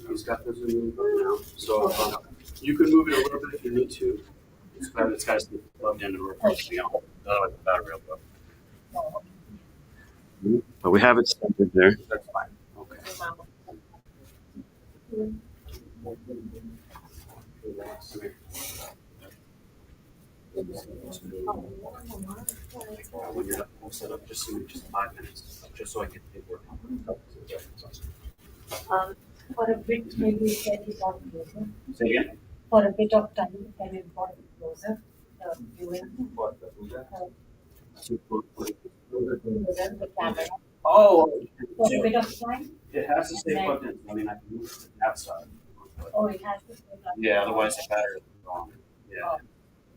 He's got this in now, so you can move it a little bit if you need to. It's got to stay plugged in and work everything else. Otherwise, the battery will go. But we have it centered there. That's fine. Okay. When you're done, we'll set up just 5 minutes, just so I can take work. For a bit, maybe can you talk closer? Say again? For a bit of time, can you talk closer? The camera. Oh, For a bit of time? it has to stay plugged in. I mean, I can move it to the outside. Oh, it has to stay plugged in. Yeah, otherwise the battery will go on. Yeah. Oh.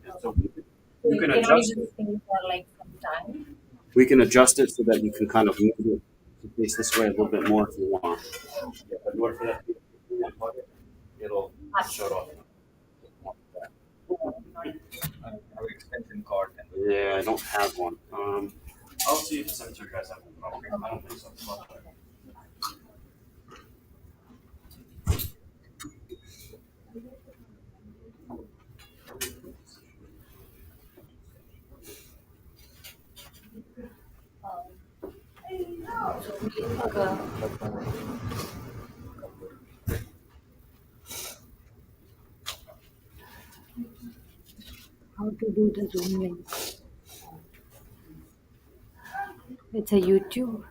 Yeah, so So you can cannot adjust use this thing for like some time. we can adjust it so that you can kind of move it to face this way a little bit more if you want. Yeah, but in order for that to be unplug it, it'll shut off. Our extension cord. Yeah, I don't have one. I'll see if some of you guys have one. I don't think so. How to do the Zoom link? It's a YouTube.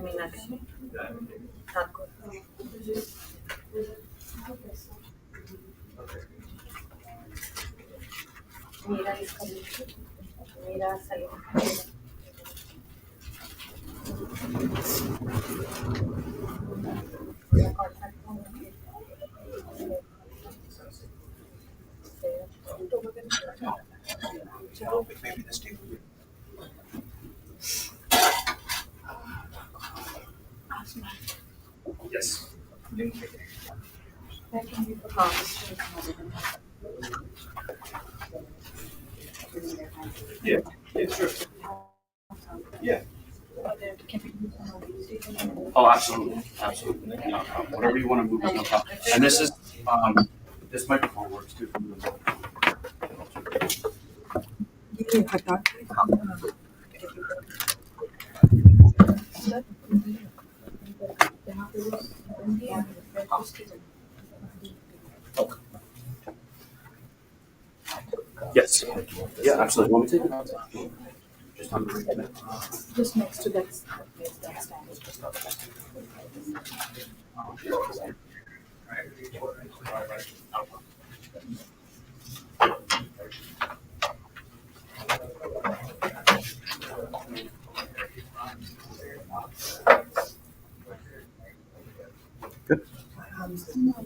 Meenakshi Thakur मेरा इसका मेरा Salim Maybe this table. Yes. Yeah. Yeah, sure. Yeah. Oh, absolutely, absolutely. No problem. Whatever you want to move is no problem. And this is this microphone works too. Yes. Yeah, absolutely. Want me to take it outside? Just on the just next to that stand. Good.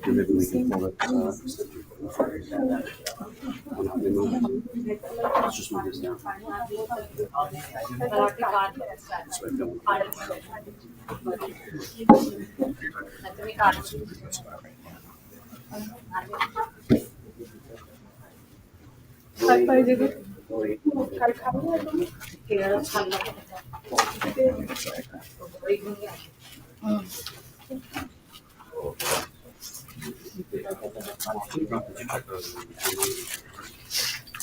And maybe we can pull it. Let's just move this down. So I don't. काय पाहिजे ते? काय खाऊ? केळं छान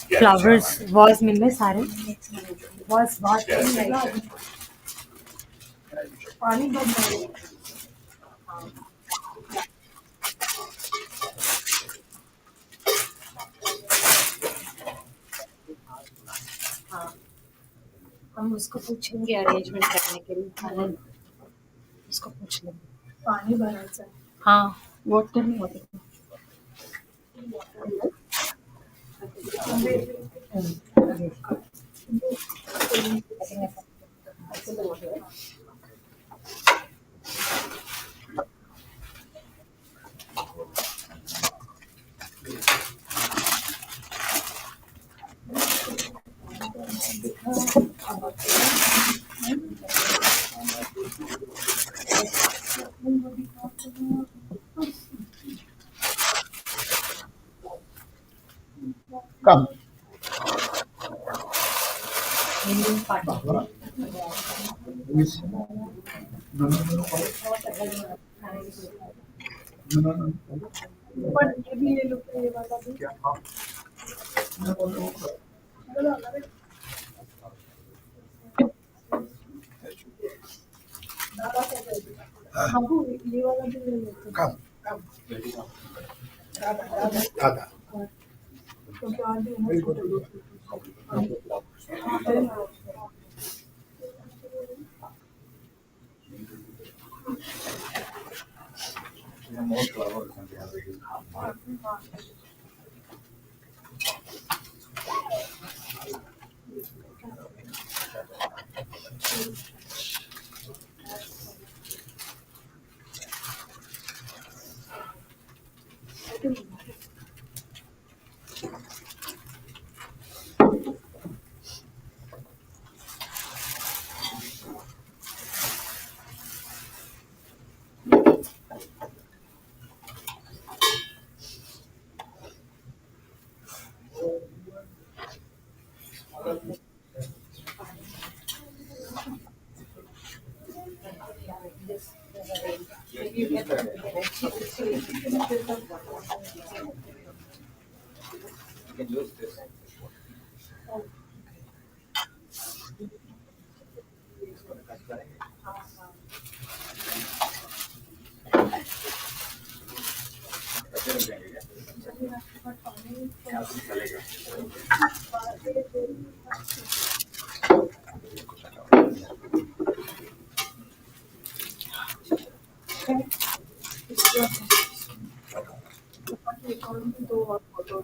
flowers was मिलने सारे was पाणी बंद आहे. हम उसको पूछेंगे अरेंजमेंट करने के लिए खाना उसको पूछ लेंगे पाणी भरायचं आहे. हाँ वोट करने होते Come. इंडियन पार्टी पण हे भी ये लोग ये वाला भी हमको ये वाला भी ले लेते हैं. Come. Dada. क्योंकि आज भी है Very ना good. है ना. More flowers and they have a You can use this. दो और photo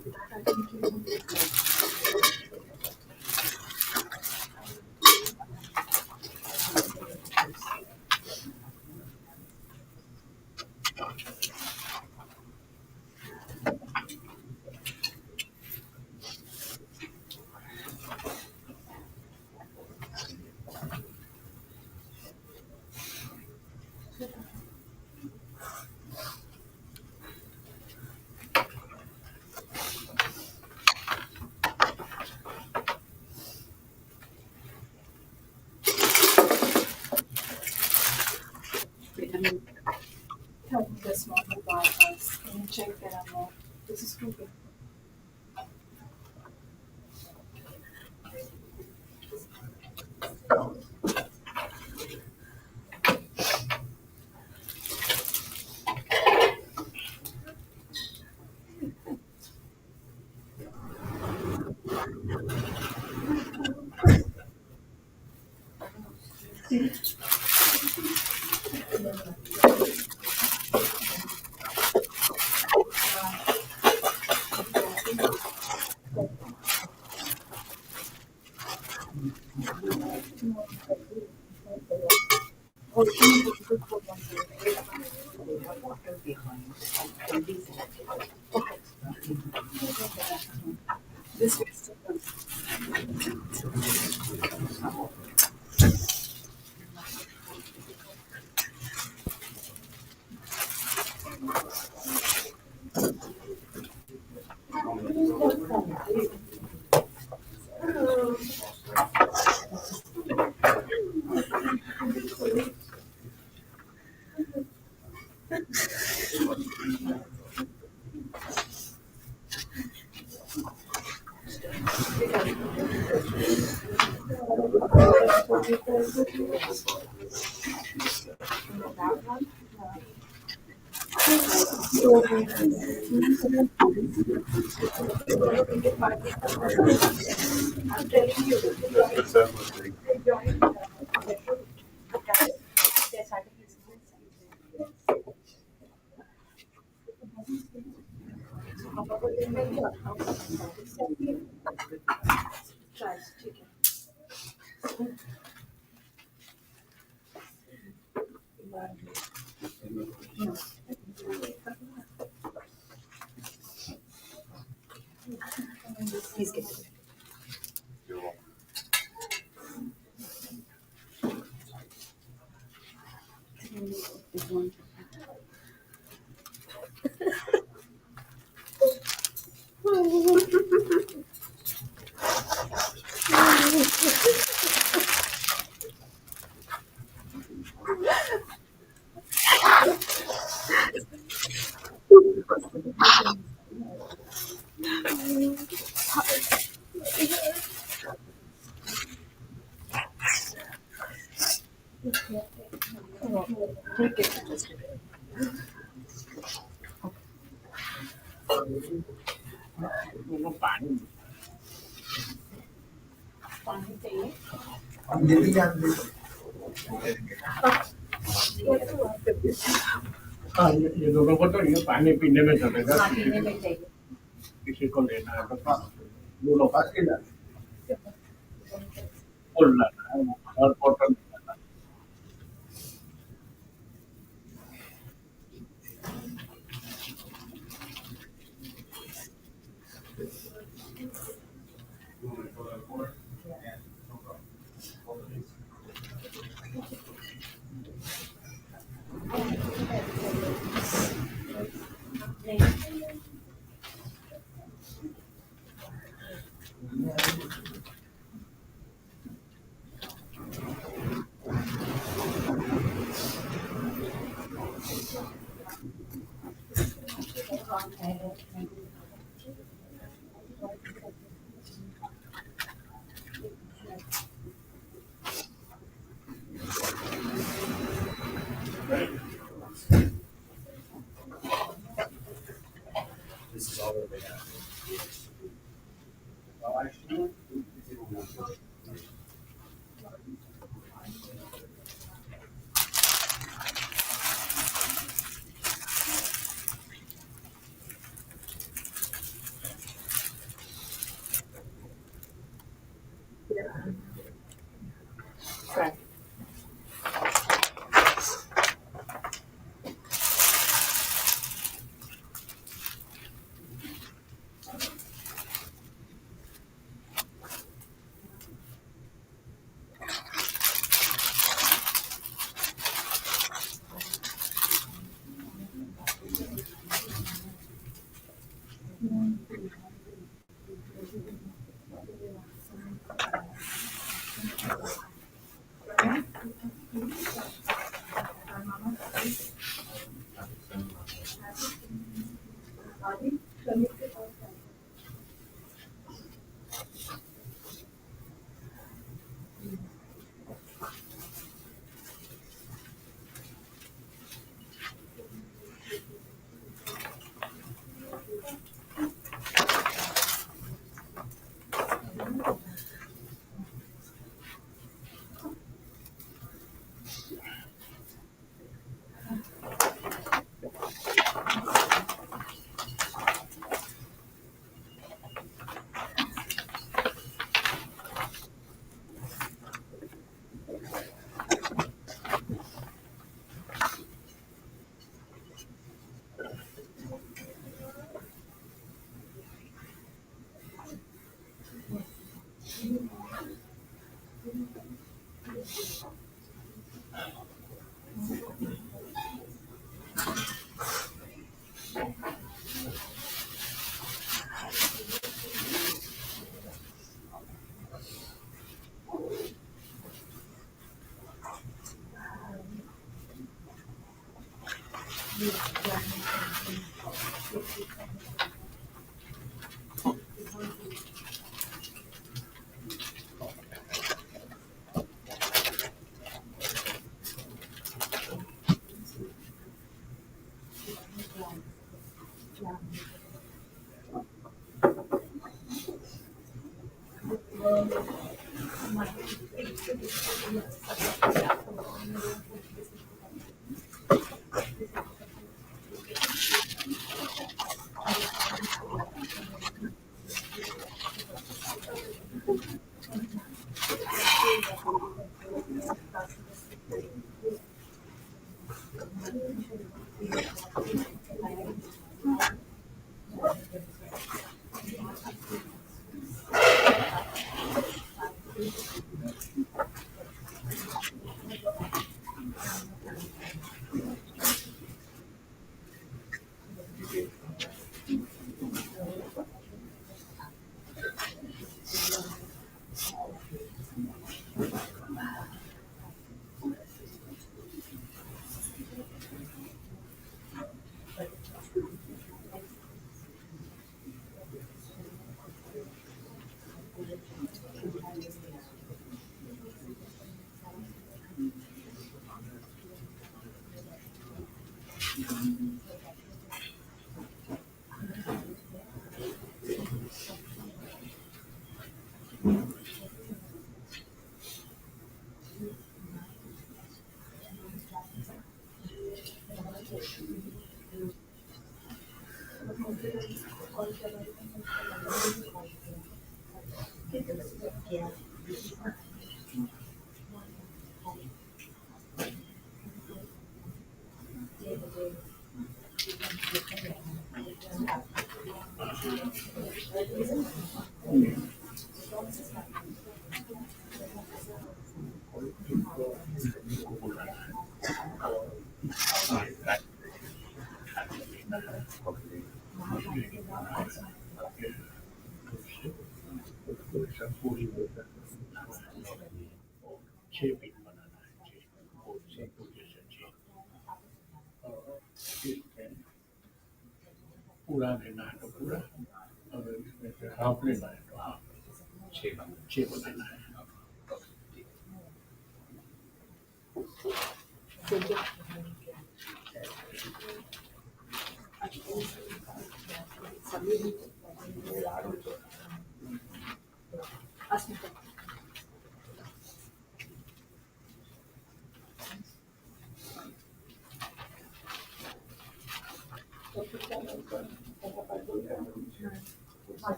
help me this one with bypass. Can you check that I'm not? This is too big. This way. Please get it. This one. Take it. Just पानी चाहिए हाँ ये लोगों को तो ये पानी पीने में चलेगा हाँ पीने में चाहिए किसी को लेना है तो दो लोग आके ना फुल लाना है और बोतल लाना है। This is all that they have. Right. Shaping banana, पूरा लेना है तो पूरा और इसमें से हाफ लेना है तो हाफ छः बनाना है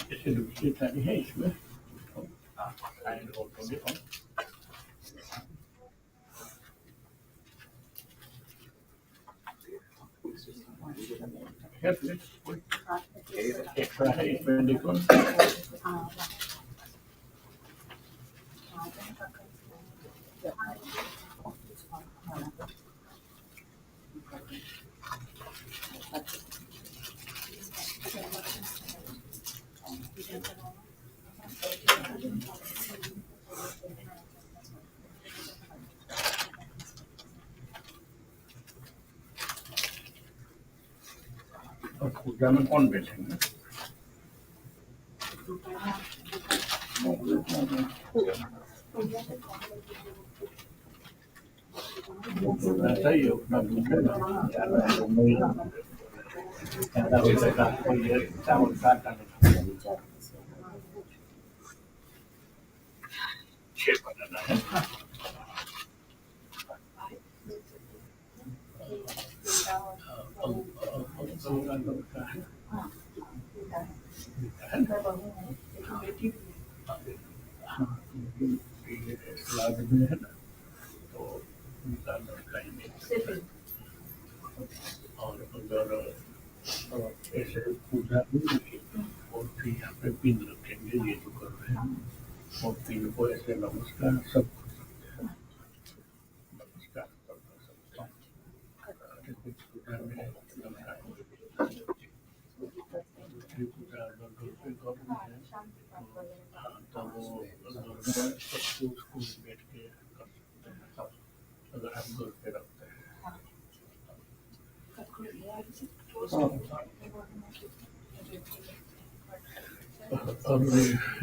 जैसे दूसरी थाली है इसमें एंड ऑल्सो देखो एक्स्ट्रा है इसमें देखो और पूजा में कौन बैठेंगे उतना चाहिए उतना दूध है ना ज्यादा हो जाएगा तो ये चावल काट डालेगा 6 बनाना है सलाद में है ना तो उनका लड़का ही नहीं और अगर ऐसे पूजा होगी और फिर यहाँ पे पिन रखेंगे ये जो कर रहे हैं और पिन को ऐसे नमस्कार सब कर सकते हैं नमस्कार कर सकते हैं पूजा में नमस्कार दूसरी पूजा अगर घर पे कर रहे हैं तो वो घर में सबको उसको बैठ के कर सकते हैं अगर हम घर पे रखते हैं और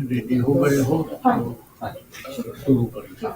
रेडी हो गए हो तो शुरू करिए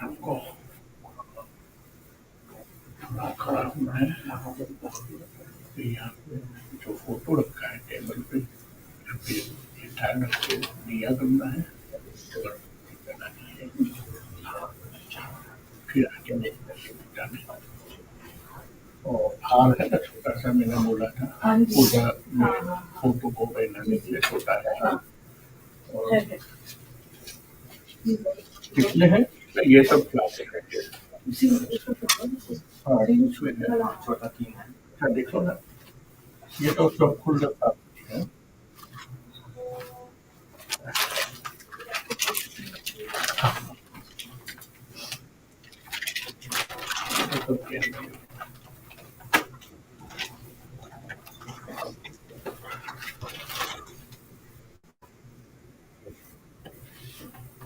आपको खड़ा होना है यहाँ पे जो फोटो रखा है टेबल पे ध्यान रखते दिया करना है फिर आगे जाने और हार है ना छोटा सा मैंने बोला था पूजा में फोटो को पहनाने के लिए छोटा है और कितने हैं ये सब क्लासेस है हाँ इसमें है छोटा 3 है अच्छा देखो ना ये तो सब खुल रखा है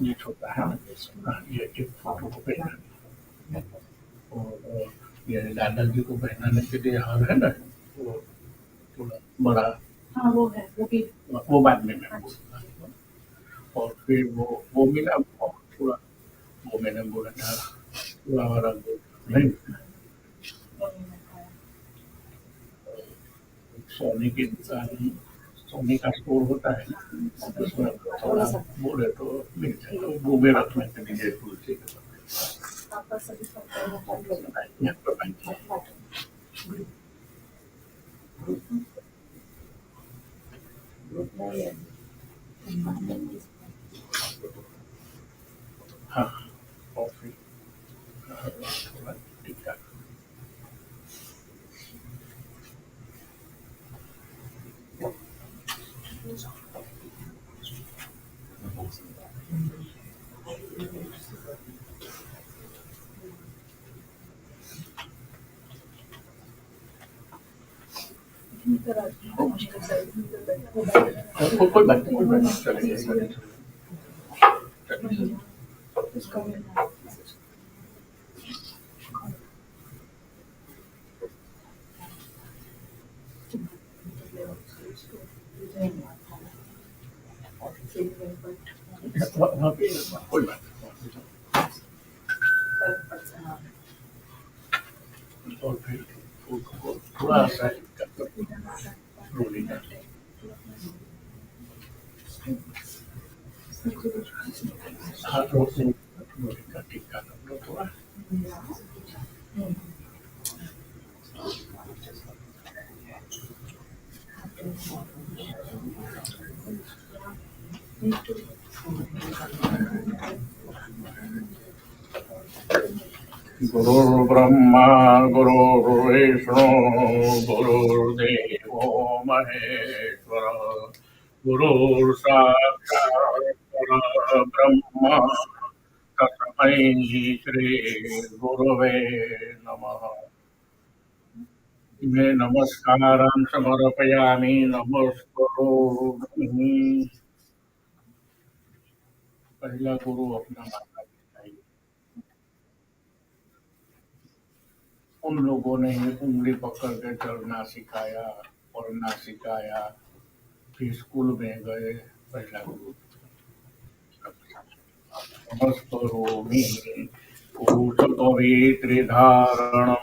ये छोटा है ना ये एक फोटो को पहनाने और ये दादाजी को पहनाने के लिए हार है ना वो थोड़ा बड़ा हाँ वो है वो भी वो बाद में मैं बोलूँगा और फिर वो मिला थोड़ा वो मैंने बोला था थोड़ा वाला नहीं सोने की दुकान, सोने का स्टोर होता है ना, उसमें थोड़ा बोले तो मिल जाएगा। वो मेरा रखने के लिए तुलसी के आपका सभी यहाँ पर बैठे हैं। हाँ, कॉफी थोड़ा टिक्का। कोई बात नहीं, चलेगा। कोई बात नहीं। और फिर थोड़ा सा रोलिंग हाँ, रोलिंग का टिक्का कर लो थोड़ा। गुरुर्ब्रह्मा गुरुर्विष्णु गुरुर्देवो महेश्वर गुरुर्साक्षात् परब्रह्म तस्मै श्री गुरवे नमः। इमे नमस्कारान् समर्पयामि। नमस्करोमि। पहला गुरु अपना माता पिता ही। उन लोगों ने ही उंगली पकड़ के चलना सिखाया, पढ़ना सिखाया, फिर स्कूल में गए। पहला गुरु नमस्करोमि। भूतपवित्रिधारणम्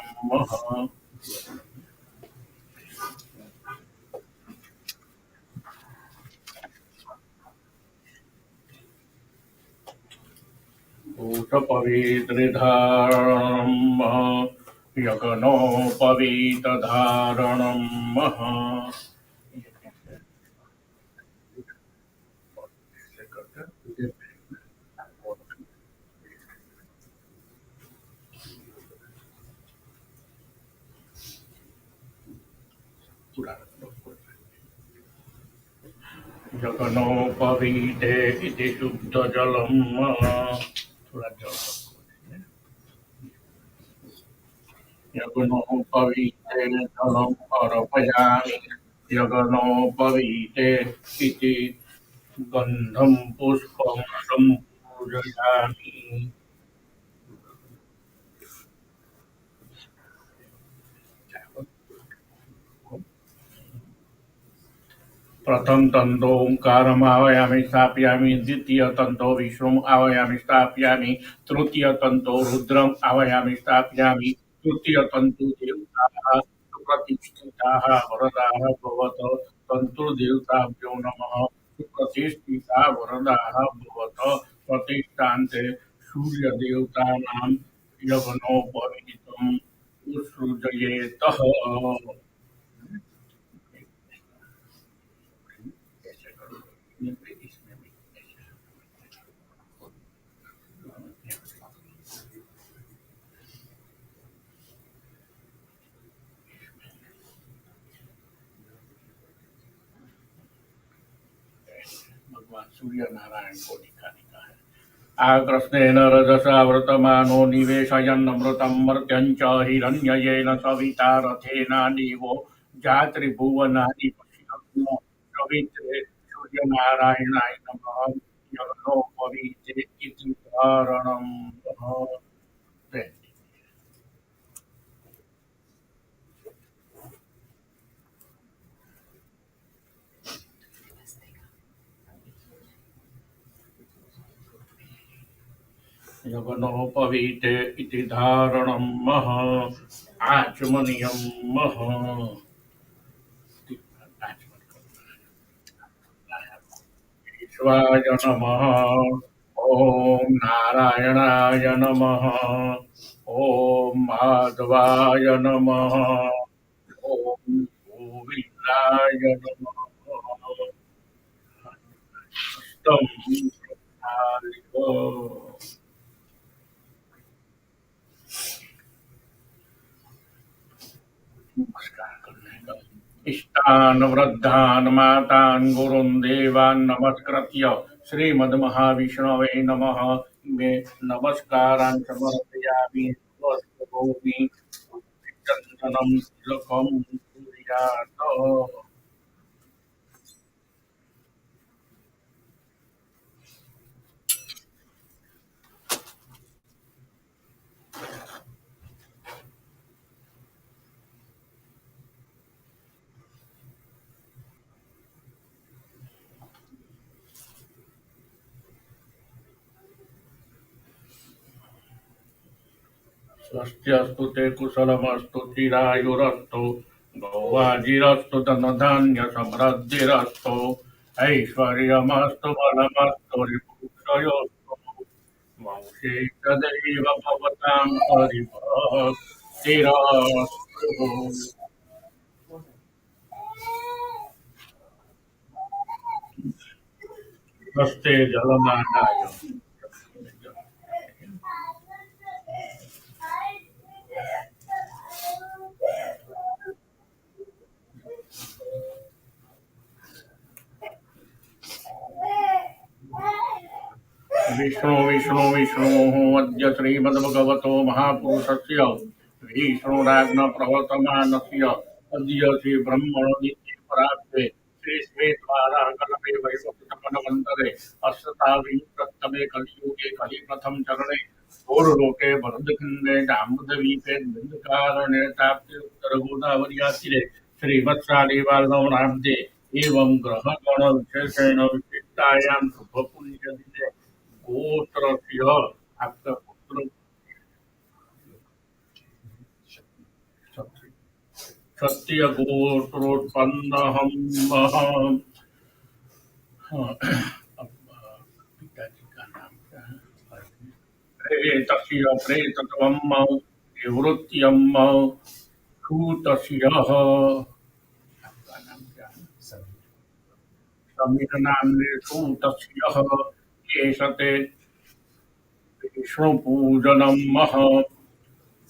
भूतपवित्रिधारणम् यज्ञोपवीतधारणम् जगनोपवीते इति शुद्धजलम्। थोड़ा जल यगनोपवीते जलम् अर्पयामि। यगनोपवीते इति गन्धं पुष्पं सम्पूजयामि। प्रथम तंतो ओंकारम् आवायामि स्थापयामि। द्वितीय तंतो विष्णुम् आवायामि स्थापयामि। तृतीय तंतो रुद्रम् आवायामि स्थापयामि। तृतीय तंतु देवताः सुप्रतिष्ठिताः वरदाः भवतु। तंतुर्देवताभ्यो नमः। सुप्रतिष्ठिताः वरदाः भवतु। प्रतिष्ठान्ते सूर्यदेवतानां यज्ञोपवीतम् उत्सृजयेतः। भगवान सूर्य नारायण को दिखाने का है। आकृष्णेन रजसा वर्तमानो निवेशयन्नमृतं मर्त्यं च हिरण्ययेन सविता रथेन देवो जातृभुवनानि पश्यन्नो पवित्रे सूर्यनारायणाय नमः। यज्ञोपवीते इति धारणम्। यज्ञोपवीते इति धारणम्। आचमनीयम्। केशवाय नमः। ॐ नारायणाय नमः। ॐ माधवाय नमः। ॐ गोविन्दाय नमः। तं नमस्कार करने का। इष्टान् वृद्धान् मातान् गुरुन् देवान् नमस्कृत्य श्रीमद्महाविष्णवे नमः। मे नमस्कारान् समर्पयामि। स्वस्ति चन्दनं तिलकं कुर्यात्। स्वस्त्यस्तु ते कुशलमस्तु चिरायुरस्तु गौवाजिरस्तु धनधान्यसमृद्धिरस्तु ऐश्वर्यमस्तु बलमस्तु रिपुक्षयोस्तु वंशे तदैव भवतां परिभक्तिरस्तु। स्वस्ते जलमादाय विष्णु विष्णु विष्णोः अद्य श्रीमद्भगवतो महापुरुषस्य विष्णुराज्ञ प्रवर्तमानस्य अद्य श्रीब्रह्मणोदिते परार्थे श्रीश्वेतवाराः कल्पे वैवस्वतमन्वन्तरे अष्टविंशत्तमे कलियुगे कलिप्रथम चरणे पूर्वलोके भरतखण्डे दाम्बुद्वीपे बिन्दुकारण्ये ताप्तिरुत्तरगोदावर्यातीरे श्रीवत्सालीवाल्नवनाब्दे एवं ग्रहगणविशेषेण विशिष्टायां शुभपुण्यदिने गोत्रस्य आपका पुत्र क्षत्रिय गोत्रोत्पन्न हम। पिताजी का नाम क्या है? प्रेतस्य प्रेतत्वं निवृत्त्यं सूतस्य। आपका नाम क्या है? समीर नाम्ने सूतस्य केशते विष्णुपूजनं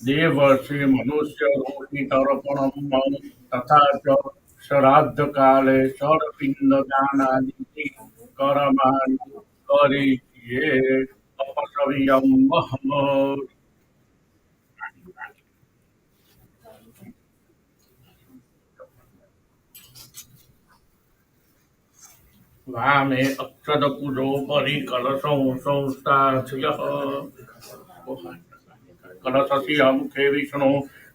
देवर्षि मनुष्य रोहितर्पणं तथा च श्राद्धकाले षड्पिण्डदानादि कर्माणि करिष्ये अपसव्यं महम्। वामे अक्षतकुजोपरि कलशं संस्थास्यः। कलशस्य मुखे विष्णु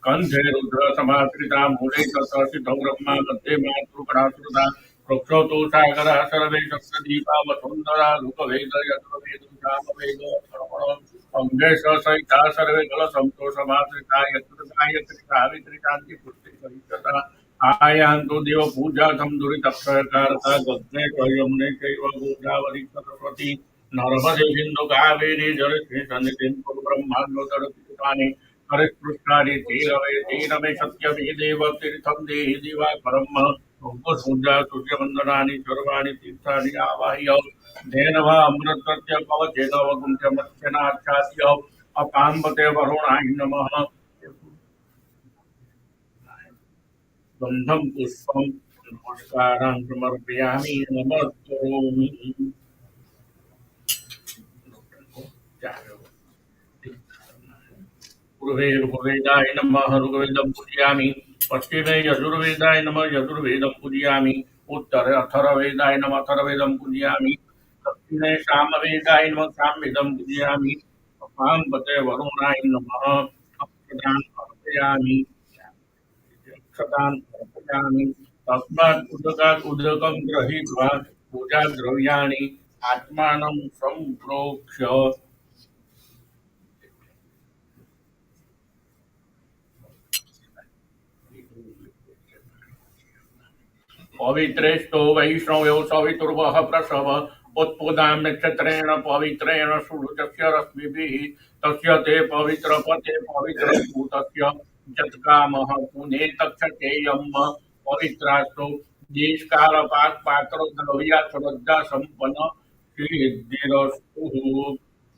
कंठे रुद्र समाश्रिता मूले तत्सिद्धौ ब्रह्मा मध्ये मातृगणाश्रिता वृक्षौ तु सागरः सर्वे सप्तदीपा वसुन्धरा लोकवेद यज्ञवेद सामवेद अथर्वणम् अङ्गे सहिता सर्वे कलसन्तोषमाश्रिता यत्र गायत्री सावित्री शान्ति पुष्टि सहिता आयान्तु देव पूजार्थं दुरितक्षयकारता गग्ने च यमुने चैव गोदावरी सरस्वती नर्मदे सिन्धु कावेरी जलस्मिन् सन्निधिं कुरु ब्रह्माण्डोदरतीर्थानि हरिस्पृष्टानि तीरमे सत्यमेदेव तीर्थं देहि दिवाकरं सूर्या सूर्यवन्दनानि सर्वाणि तीर्थानि आवाह्य धेनव अमृतस्य कवचेन वगुंसमर्चनार्चाद्य अपाम्बते वरुणाय नमः। गन्धं पुष्पं नमस्कारान् समर्पयामि नमस्करोमि। ऋग्वेदाय नमः ऋग्वेदं पूजयामि। पश्चिमे यजुर्वेदाय नमः यजुर्वेदं पूजयामि। उत्तरे अथर्ववेदाय नमः अथर्ववेदं पूजयामि। दक्षिणे सामवेदाय नमः सामवेदं पूजयामि। अपाम्बते वरुणाय नमः अक्षतान् अर्पयामि। अक्षतान् अर्पयामि। तस्मात् उदकात् उदकं गृहीत्वा पूजाद्रव्याणि आत्मानं सम्प्रोक्ष्य पवित्रेष्टो वैष्णवो सवितुर्वः प्रसव उत्पुदां नक्षत्रेण पवित्रेण सुरुचस्य रश्मिभिः तस्य ते पवित्रपते पवित्रभूतस्य यत्कामः पुने तक्षतेयं पवित्रास्तु देशकालपात्पात्र द्रव्या श्रद्धा सम्पन्न सिद्धिरस्तु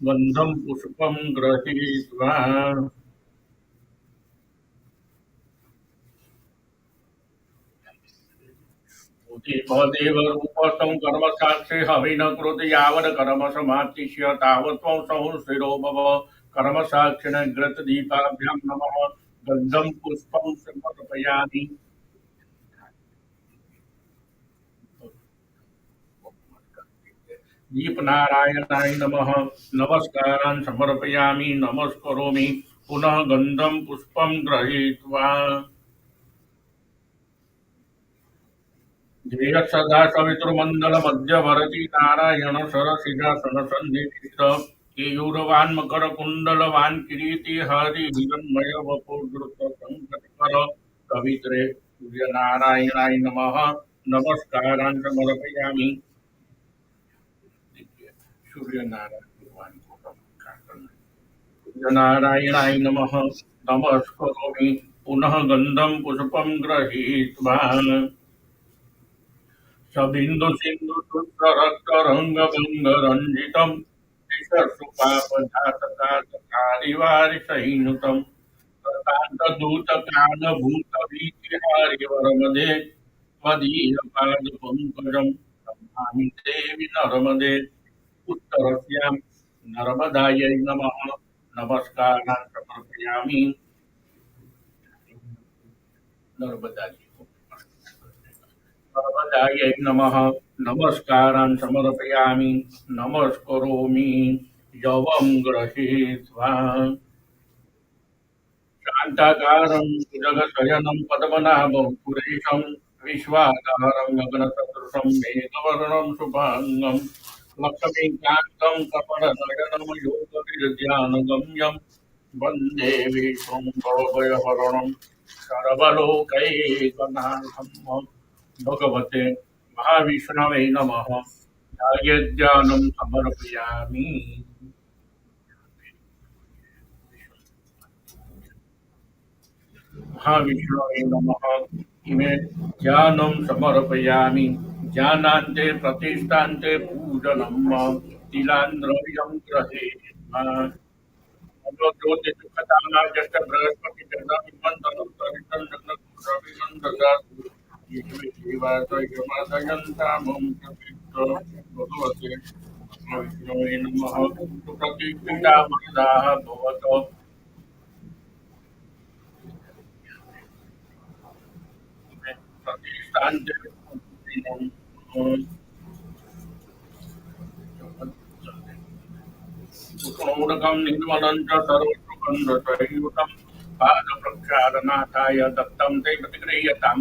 गन्धं पुष्पं गृहीत्वा देवरूपस्थं कर्म साक्षी हविन कृत यावत् कर्म समाप्तिष्य तावत् त्वं संस्थिरो भव कर्म साक्षिण ग्रत दीपाभ्यां नमः गन्धं पुष्पं समर्पयामि दीपनारायणाय नमः नमस्कारान् समर्पयामि नमस्करोमि पुनः गन्धं पुष्पं गृहीत्वा ध्येय सदा सवितुर्मण्डल मध्यभरती नारायण सरसिजासन सन्निधिस्त केयूरवान् मकर कुण्डलवान् किरीटी हरि हिरण्मय वपुर्धृत संकटकर कवित्रे सूर्यनारायणाय नमः नमस्कारान् समर्पयामि सूर्यनारायण भगवान को नमस्कार करना सूर्यनारायणाय नमः नमस्करोमि पुनः गन्धं पुष्पं गृहीत्वा सबिंदु सिंधु शुद्ध रक्त रंग भंग रंजितम दिशुपापघातकारिवारि सहिनुतम प्रकांत दूत काल भूत भीतिहारि वरमदे त्वदीय पाद पंकजम नमामि देवि नर्मदे उत्तरस्यां नर्मदायै नमः नमस्कारान् समर्पयामि नर्मदा जी को नर्मदायै नमः नमस्कारान् समर्पयामि नमस्करोमि यवं गृहीत्वा शान्ताकारं जगशयनं पद्मनाभं सुरेशं विश्वाधारं गगनसदृशं मेघवर्णं शुभाङ्गं लक्ष्मीकान्तं कपलनयनं योगविद्यानुगम्यं वन्दे विष्णुं भवभयहरणं सर्वलोकैकनाथं भगवते महाविष्णवे नमः ध्यायेध्यानं समर्पयामि महाविष्णवे नमः इमे ध्यानं समर्पयामि ज्ञानान्ते प्रतिष्ठान्ते पूजनं तिलान्द्रयं ग्रहे ज्योति सुखदाना जष्ट बृहस्पति जगदा विमंतनं सरितं जगत रविनंदसा ये जीवासयमासयन्तामं प्रतीक्त भगवते विष्णवे नमः सुप्रतीक्षिता वरदाः भवतो प्रतिष्ठान्ते उत्तमोदकं निर्मलं च सर्वसुगन्धसंयुतं पादप्रक्षालनाथाय दत्तं ते प्रतिगृह्यतां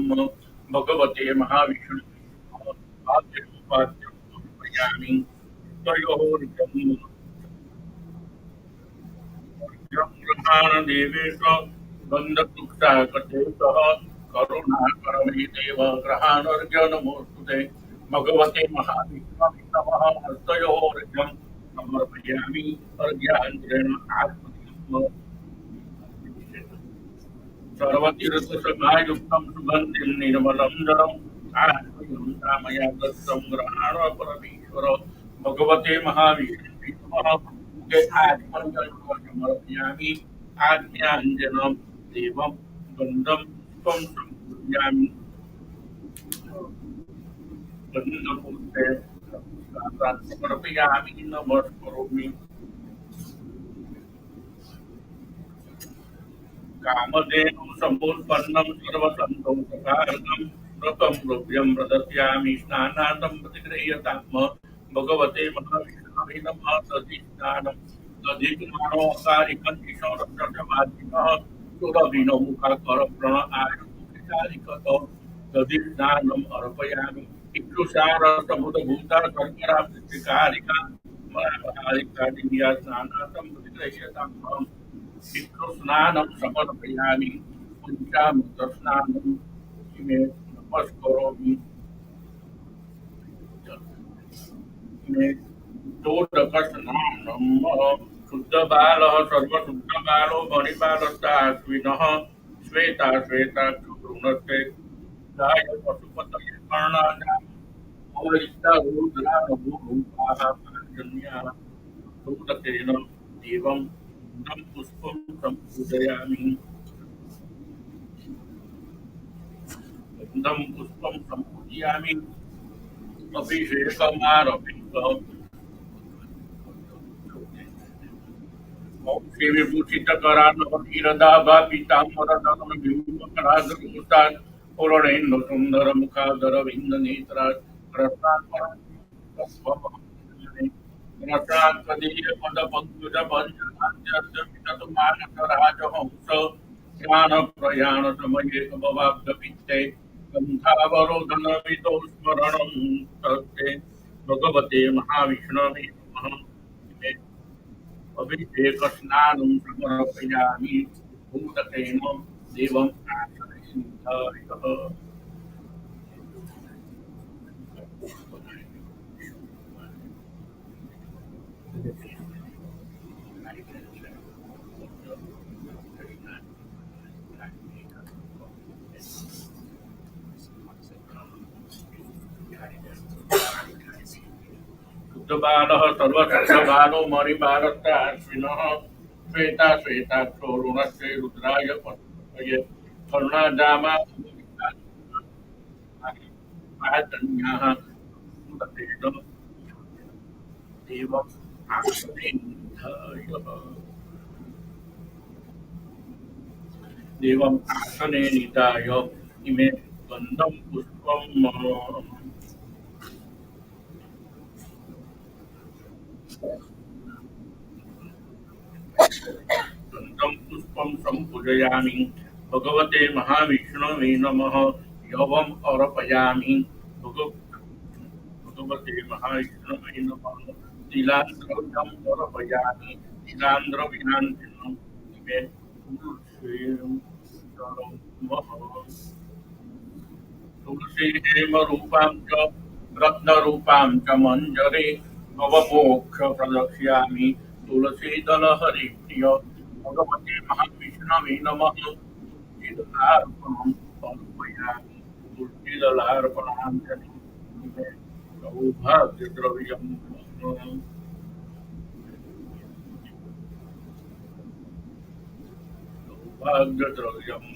भगवते महाविष्णुपाद्यं समर्पयामि तयोर्जं ग्रहाणदेवेश गन्धपुष्टाकटेशः करुणाकरमे देव ग्रहाणर्घ्यनमोऽस्तु ते भगवते महाविष्णवे नमः हस्तयोर्घ्यं समर्पयामि अर्घ्यान्त्रेण आत्मतीर्थ सर्वतीर्थसभायुक्तं सुगन्धिं निर्मलं जलम् आत्मयं कामया दत्तं ग्रहाण परमेश्वर भगवते महाविष्णवे नमः मुखे आत्मनिर्भरं समर्पयामि आज्ञाञ्जनं देवं गन्धं पुष्पं समर्पयामि गन्धपुष्पे नमस्कारान् समर्पयामि नमस्करोमि कामधेनु समुत्पन्नं सर्वसन्तोषकारकं व्रतं रुभ्यं प्रदर्शयामि स्नानादं प्रतिगृह्यताम् भगवते महाविष्णवे नमः दधिस्नानं दधिज्ञानोऽकारिकं किशोरक्षमाधिनः सुरभिनो मुखाकरप्रण आयुर्मुखिकारिकतो दधिस्नानम् अर्पयामि इक्षुसारसमुद्भूता शर्करा पृष्टिकारिका महाकारिका दिव्या स्नानादं प्रतिगृह्यताम् स्नानं समर्पयामि पञ्चामृतस्नानं इमे नमस्करोमि चोदकस्नानम् शुद्धबालः सर्वशुद्धबालो मणिपालस्ताश्विनः श्वेता श्वेताक्षुर्णते गाय पशुपतये कर्णाजा मौलिष्ठरुद्रानभूरूपाः पाञ्जन्याः सूदकेन देवं तं पुष्पं सम्पूजयामि गन्धं पुष्पं सम्पूजयामि अभिषेकमारभेत श्रीविभूषितकरान्नवकीरदाभापिताम्बरधनुर्विभूषणाधरोष्टात् पूर्णेन्दुसुन्दरमुखादरविन्दनेत्रात् रत्नात्मदीयपदपङ्कजपञ्चराज्यर्जपिततु मानसराजहंस ज्ञानप्रयाणसमये भवाब्दपित्ते गन्धावरोधनविदौ स्मरणं तत्ते भगवते महाविष्णवे नमः अभिषेकस्नानं समर्पयामि भूतकेन देवम् आसनसिद्धायः शुद्धबालः सर्वशुद्धबालो मणिबालस्ताश्विनः श्वेता श्वेताक्षो ऋणस्य रुद्राय पशुपतये करुणादामा महातन्याः सुदतेन देवम् आसने देवम् आसने निधाय इमे गन्धं पुष्पं गन्धं पुष्पं सम्पूजयामि भगवते महाविष्णवे नमः यवम् अर्पयामि भगवते महाविष्णवे नमः तिलान्द्रम् अर्पयामि तिलान्द्रविनान्तिनम् इमे तुलसीं नमः तुलसीहेमरूपां च रत्नरूपां च मञ्जरे भवमोक्षप्रदक्ष्यामि तुलसीदलहरिप्रिय भगवते महाविष्णवे नमः तुलसीदलार्पणं समर्पयामि तुलसीदलार्पणाञ्जलि सौभाग्यद्रव्यं भाग्यद्रव्यम्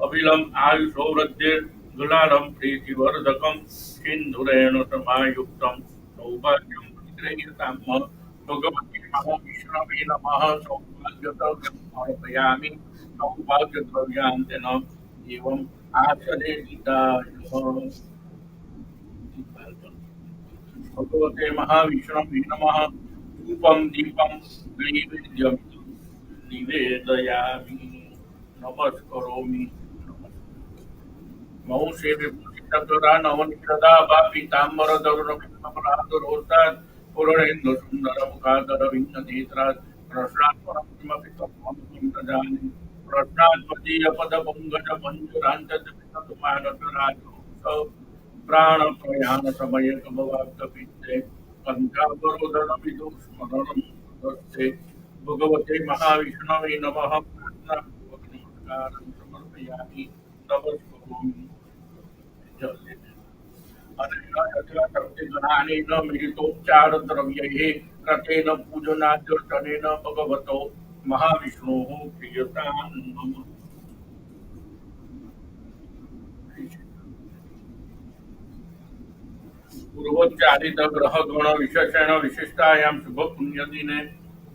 अबिलम् आयुषो वृद्धिर्गुलालं प्रीतिवर्धकं सिन्धुरेण समायुक्तं सौभाग्यं परिगृह्यतां भगवती महाविष्णवे नमः सौभाग्यद्रव्यम् अर्पयामि सौभाग्यद्रव्यान्तेन एवम् आसने निधाय भगवते महाविष्णवे नमः धूपं दीपं नैवेद्यं निवेदयामि नमस्करोमि मौषे विभूषितकरा नवनिकृदा पीताम्बरधरुणविमलाधरोष्टात् पूर्णेन्दुसुन्दरमुखादरविन्दनेत्रात् प्रश्नात् परं किमपि तत्त्वं ददामि प्रश्नात् मदीयपदपङ्कजमञ्जुरान्तर्जपिततु प्राणप्रयाणसमये भवाब्दपित्ते कण्ठावरोधनविदुस्मरणं दत्ते भगवते महाविष्णवे नमः प्रार्थनापूर्वक नमस्कारं समर्पयामि नमस्करोमि अनेन यथा शक्तिगणानेन मिलितोपचारद्रव्यैः कृतेन पूजनाद्यर्चनेन भगवतो महाविष्णोः प्रीयतां नमः पूर्वोच्चारित ग्रह गण विशेषण विशिष्टायां शुभ पुण्य दिने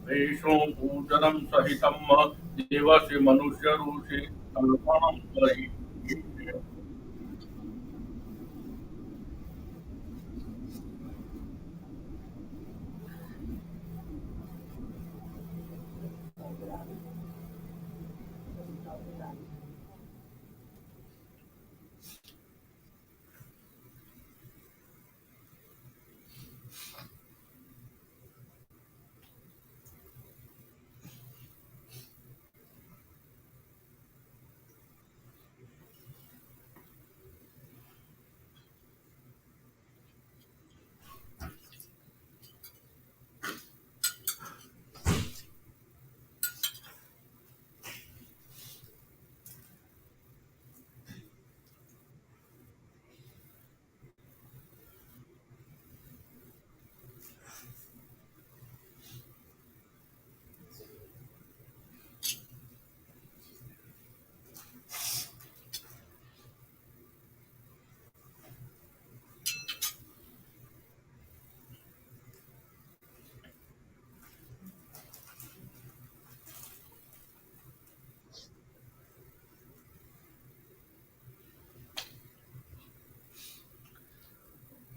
वैष्णो पूजनम सहितम देवस्य मनुष्य ऋषि अर्पणम करि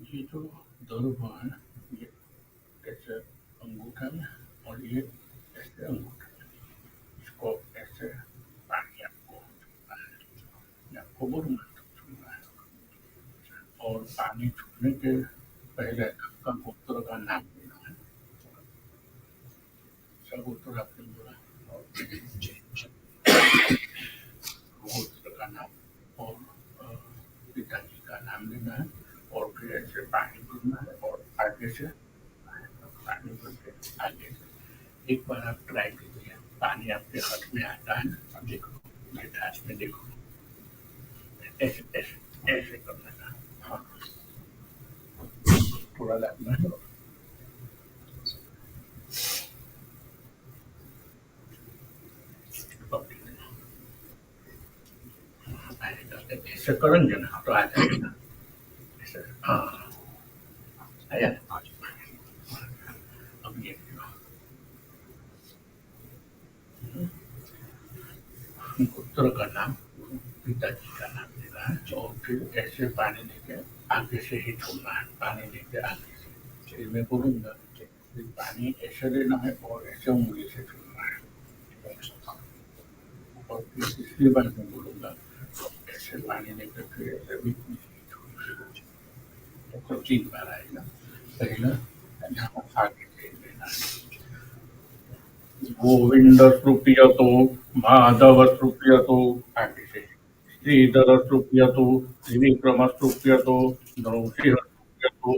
ये जो ध्रुव है, ये ऐसे अंगूठा में और ये ऐसे अंगूठा में, इसको ऐसे पानी आपको बुरुम छूना है। और पानी छूने के पहले आपका गोत्र का नाम लेना है। सब गोत्र आपने बोला, गोत्र का नाम और पिताजी का नाम लेना है और फिर ऐसे पानी पीना है और आगे से पानी भर के आगे से एक बार आप ट्राई कीजिए। पानी आपके हाथ में आता है, अब देखो मेरे हाथ में देखो, ऐसे ऐसे ऐसे करना था। हाँ, थोड़ा लगना है। आएगा, ऐसे करेंगे ना तो आ जाएगा। ऐसे हाँ, आया। अब ये पुत्र का नाम, पिताजी का नाम लेना है और फिर ऐसे पानी लेके आगे से ही छोड़ना है। पानी लेके आगे से फिर मैं बोलूंगा, फिर पानी ऐसे लेना है और ऐसे उंगली से छोड़ना है। और फिर तीसरी बार मैं बोलूंगा तो ऐसे पानी लेकर फिर ऐसे बीच में से ही छोड़ना है। तो 3 बार आएगा। पहला यहाँ आगे से लेना है। गोविंद श्रुतियतो माधव श्रुतियतो आगे से, श्रीधर श्रुतियतो त्रिविक्रम श्रुतियतो नृसिंह श्रुतियतो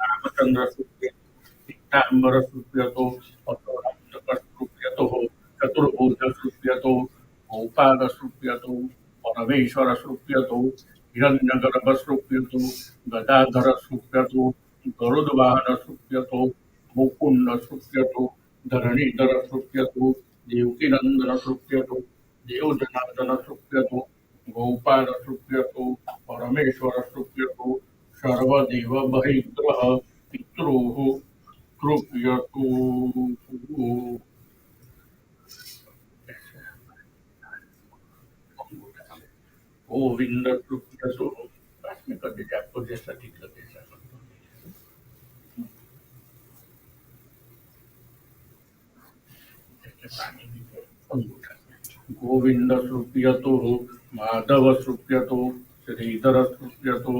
रामचंद्र श्रुतियतो पीताम्बर श्रुतियतो अतोरांतक श्रुतियतो चतुर्भुज श्रुतियतो गोपाल श्रुतियतो परमेश्वर श्रुतियतो हिरण्यगर्भ श्रुतियतो गदाधर श्रुतियतो गरुडवाहन श्रुतियतो मुकुंद श्रुत्यतो धरणीधर श्रुत्यतो देवकीनंदन श्रुत्यतो देवजनार्दन श्रुत्यतो गोपाल श्रुत्यतो परमेश्वर श्रुत्यतो सर्वदेव बहिग्रह पितरोः श्रुत्यतो। गोविंद श्रुत्यतो, पास में कर दीजिए, आपको जैसा ठीक लगे ऐसा कर दो। गोविंद श्रुत्यतो माधव श्रुत्यतो श्रीधर श्रुत्यतो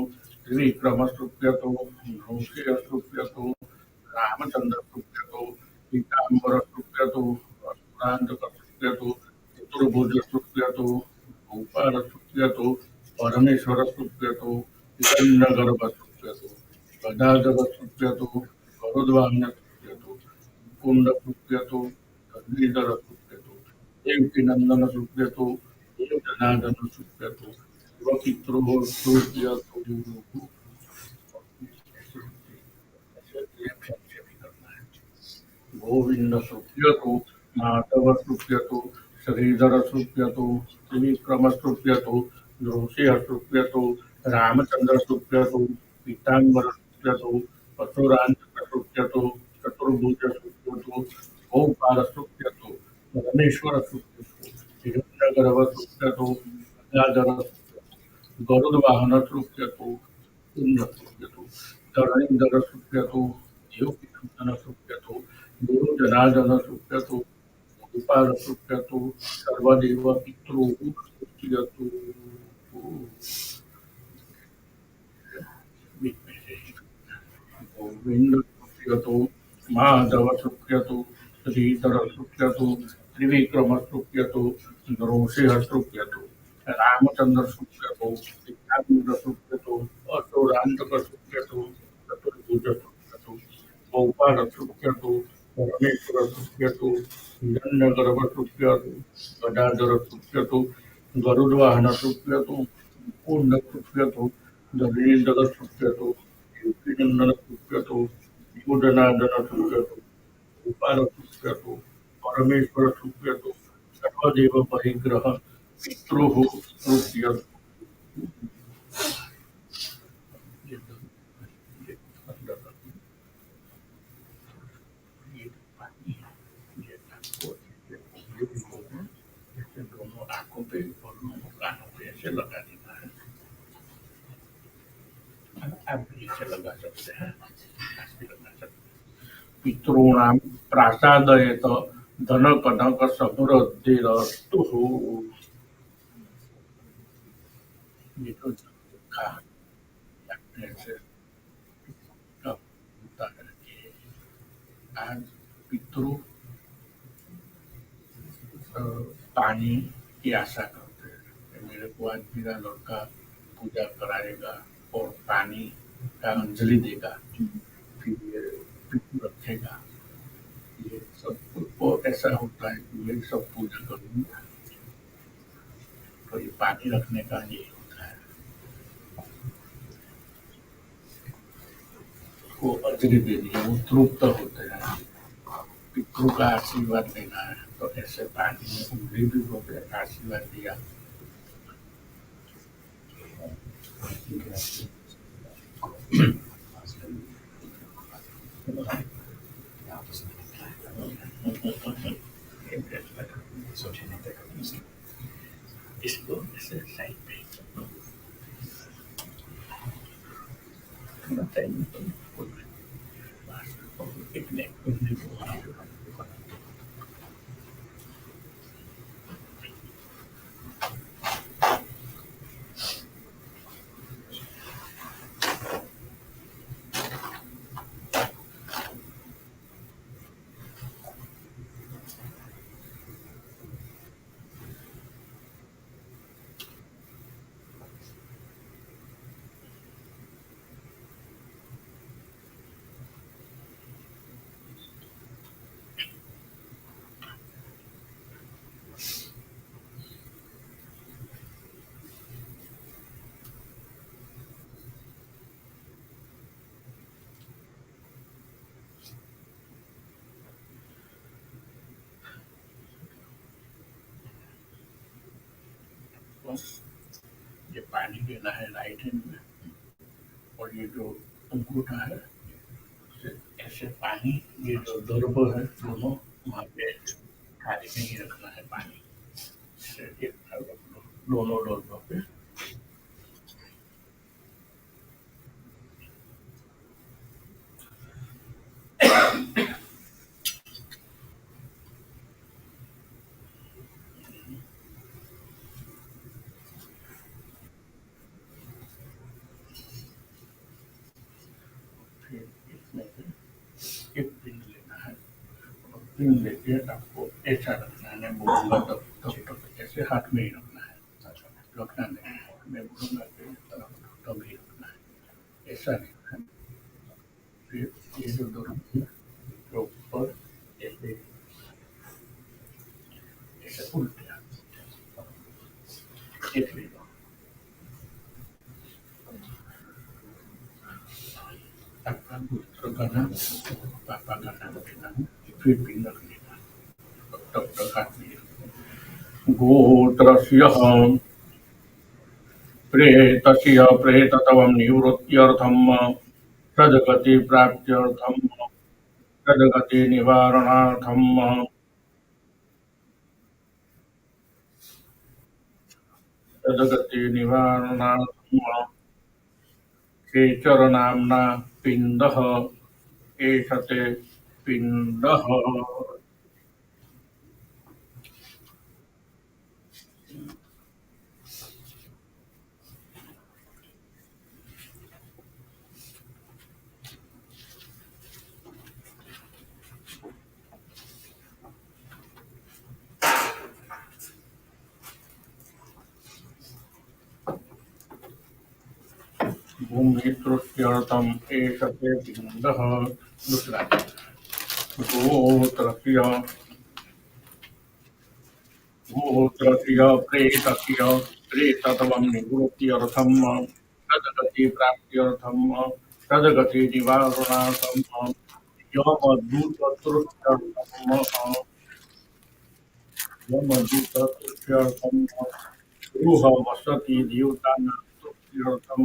त्रिविक्रम श्रुत्यतो नृसिंह श्रुत्यतो रामचंद्र श्रुत्यतो पीताम्बर श्रुत्यतो असुरांतक श्रुत्यतो चतुर्भुज श्रुत्यतो गोपाल श्रुत्यतो परमेश्वर श्रुत्यतो हिरण्यगर्भ श्रुत्यतो गदाधर श्रुत्यतो गरुडवाहन श्रुत्यतो कुंड श्रुत्यतो धरणीधर श्रुत्यतो देवकीनंदन श्रुत्यतो देवजनार्दन श्रुत्यतो शिवपितरोः श्रुत्यतो। गोविंद श्रुत्यतो माधव श्रुत्यतो श्रीधर श्रुत्यतो त्रिविक्रम श्रुत्यतो नृसिंह श्रुत्यतो रामचंद्र श्रुत्यतो पीताम्बर श्रुत्यतो असुरांतक श्रुत्यतो चतुर्भुज श्रुत्यतो गोपाल श्रुत्यतो परमेश्वर श्रुत्यतो हिरण्यगर्भ श्रुत्यतो गदाधर श्रुत्यतो गरुडवाहन श्रुत्यतो कुंड श्रुत्यतो धरणीधर श्रुत्यतो देवकीनंदन श्रुत्यतो देवजनार्दन श्रुत्यतो गोपाल श्रुत्यतो सर्वदेव पितरोः श्रुत्यतो। गोविंद श्रुत्यतो माधव श्रुत्यतो श्रीधर श्रुत्यतो त्रिविक्रम श्रुत्यतो नृसिंह श्रुत्यतो रामचंद्र श्रुत्यतो पीताम्बर श्रुत्यतो असुरांतक श्रुत्यतो चतुर्भुज श्रुत्यतो गोपाल श्रुत्यतो परमेश्वर श्रुत्यतो हिरण्यगर्भ श्रुत्यतो गदाधर श्रुत्यतो गरुडवाहन श्रुत्यतो कुंड श्रुत्यतो धरणीधर श्रुत्यतो देवकीनंदन श्रुत्यतो देवजनार्दन श्रुत्यतो गोपाल श्रुत्यतो परमेश्वर श्रुत्यतो सर्वदेव बहिग्रह पितरोः श्रुत्यतो। दोनों आंखों पे और दोनों कानों पे ऐसे लगा देना है। आप इसे लगा सकते हैं, ऐसे लगा सकते हैं। पितॄणाम प्रासादयेत धन कनक समृद्धिरस्तु। ये तो देखा लगने से कब होता है कि आज पितृ अ, पानी की आशा करते हैं कि मेरे को आज मेरा लड़का पूजा कराएगा और पानी का अंजलि देगा, फिर ये पितृ रखेगा। ये सब वो ऐसा होता है कि ये सब पूजा करूंगा तो ये पानी रखने का ये होता है। वो अंजलि देनी है, वो तृप्त होते हैं, पितरों का आशीर्वाद लेना है, तो ऐसे पानी में उंगली भी हो गया, आशीर्वाद दिया। इसको ऐसे साइड पे बताइए तो इतने उंगली को बस ये पानी देना है राइट हैंड में, और ये जो अंगूठा है ऐसे पानी, ये जो दर्भ है दोनों वहाँ पे थाली में ही रखना है पानी, एक तरफ रख लो, दोनों दर्भ पे। फिर इसमें से एक पिन लेना है, और पिन लेके आपको ऐसा रखना है, मैं बोलूँगा तब तक ऐसे हाथ में ही रखना है, रखना नहीं है, मैं बोलूँगा कि तब ही रखना है, ऐसा नहीं है। फिर ये जो दोनों के ऊपर ऐसे ऐसे उल्टे देख लीजिए, आपका दूसरा गाना पापा का नाम लेना है, फिर पिन रख लेना, तब तक हाथ में गोत्रस्य प्रेतस्य प्रेतत्वं निवृत्त्यर्थं सद्गति प्राप्त्यर्थं सद्गति निवारणार्थं सद्गति निवारणार्थं केचरनाम्ना पिण्डः एषते पिण्डः। भूमितृप्त्यर्थम् एषते पिण्डः। दूसरा गोत्रस्य गोत्रस्य प्रेतस्य प्रेतत्वं निवृत्त्यर्थं सद्गति प्राप्त्यर्थं सद्गति निवारणार्थं यमदूततृप्त्यर्थं यमदूततृप्त्यर्थं गृहवसति देवतानां तृप्त्यर्थं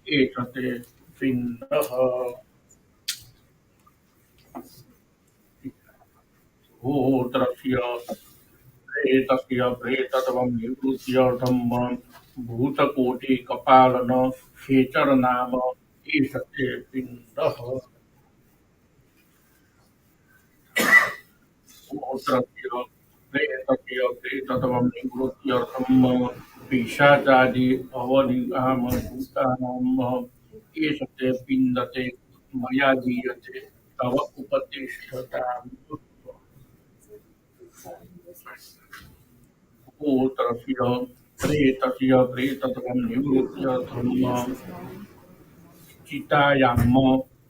एषते पिण्डः। गोत्रस्य प्रेतस्य प्रेतत्वं निवृत्त्यर्थं भूतकोटिकपालन खेचरनाम ईशते पिण्डः गोत्रस्य प्रेतस्य प्रेतत्वं निवृत्त्यर्थं पिशाचादि अवनिगामभूतानां ईशते पिण्डते मया दीयते तव उपतिष्ठताम् गोत्रस्य प्रेतस्य प्रेतत्वं निवृत्त्यर्थं चितायां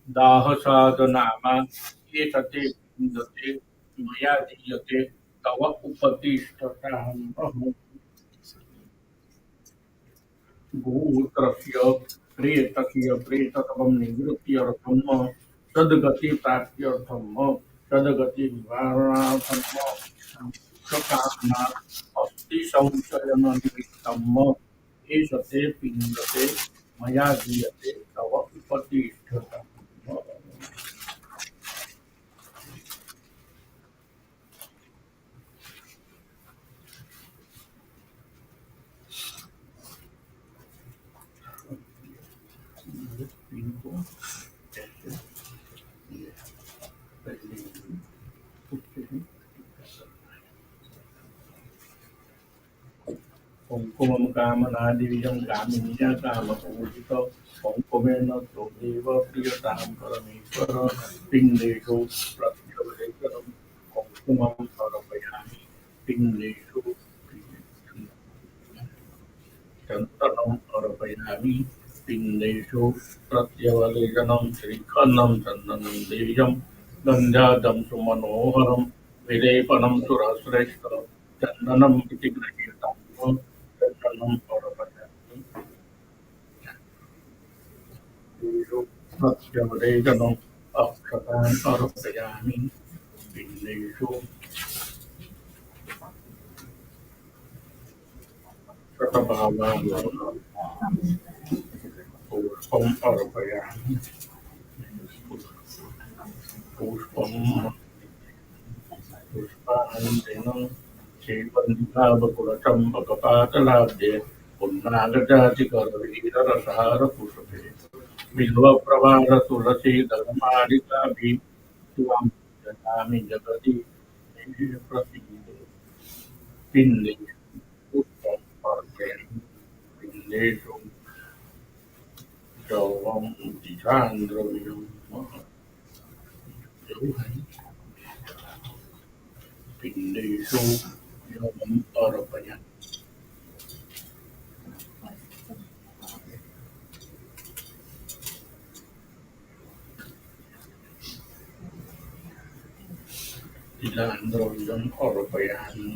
दाहसाधनामा एतते विन्दते मया दीयते तव उपतिष्ठताम् अहं गोत्रस्य प्रेतस्य प्रेतत्वं निवृत्त्यर्थं सद्गतिप्राप्त्यर्थं सद्गतिनिवारणार्थं सकामना अस्ति संशयननिमित्तम् एषते पिन्दते मया दीयते तव उपतिष्ठताम् इनको कैसे ये पहले पूछते हैं कुंकुमं कामनादिविजं कामिन्या कामपूजित कुंकुमेन त्वमेव प्रियतां परमेश्वर पिण्डेषु प्रत्यवलेखनं कुंकुमं समर्पयामि पिण्डेषु चन्दनम् अर्पयामि पिण्डेषु प्रत्यवलेखनं श्रीखण्डं चन्दनं देयं गन्धादं सुमनोहरं विलेपनं सुरश्रेष्ठ चन्दनम् इति गृह्यताम् चन्दनम् अर्पयामि पिण्डेषु प्रत्यवलेखनम् अक्षतान् अर्पयामि पिण्डेषु शतभागान् पुष्पम् अर्पयामि पुष्पं पुष्पाञ्जन श्रीपन्थिकावकुलचम्पकपातलाब्धे पुन्नागजातिकरवीररसारपुष्पे बिल्वप्रवार तुलसीदलमालिकाभिः त्वां जगामि जगति प्रसीदे पिण्डेषु पुष्पम् अर्पयामि पिण्डेषु शवं दिशान्द्रवियं पिण्डेषु यमम् अर्पयामि तिलान्द्रवियम् अर्पयामि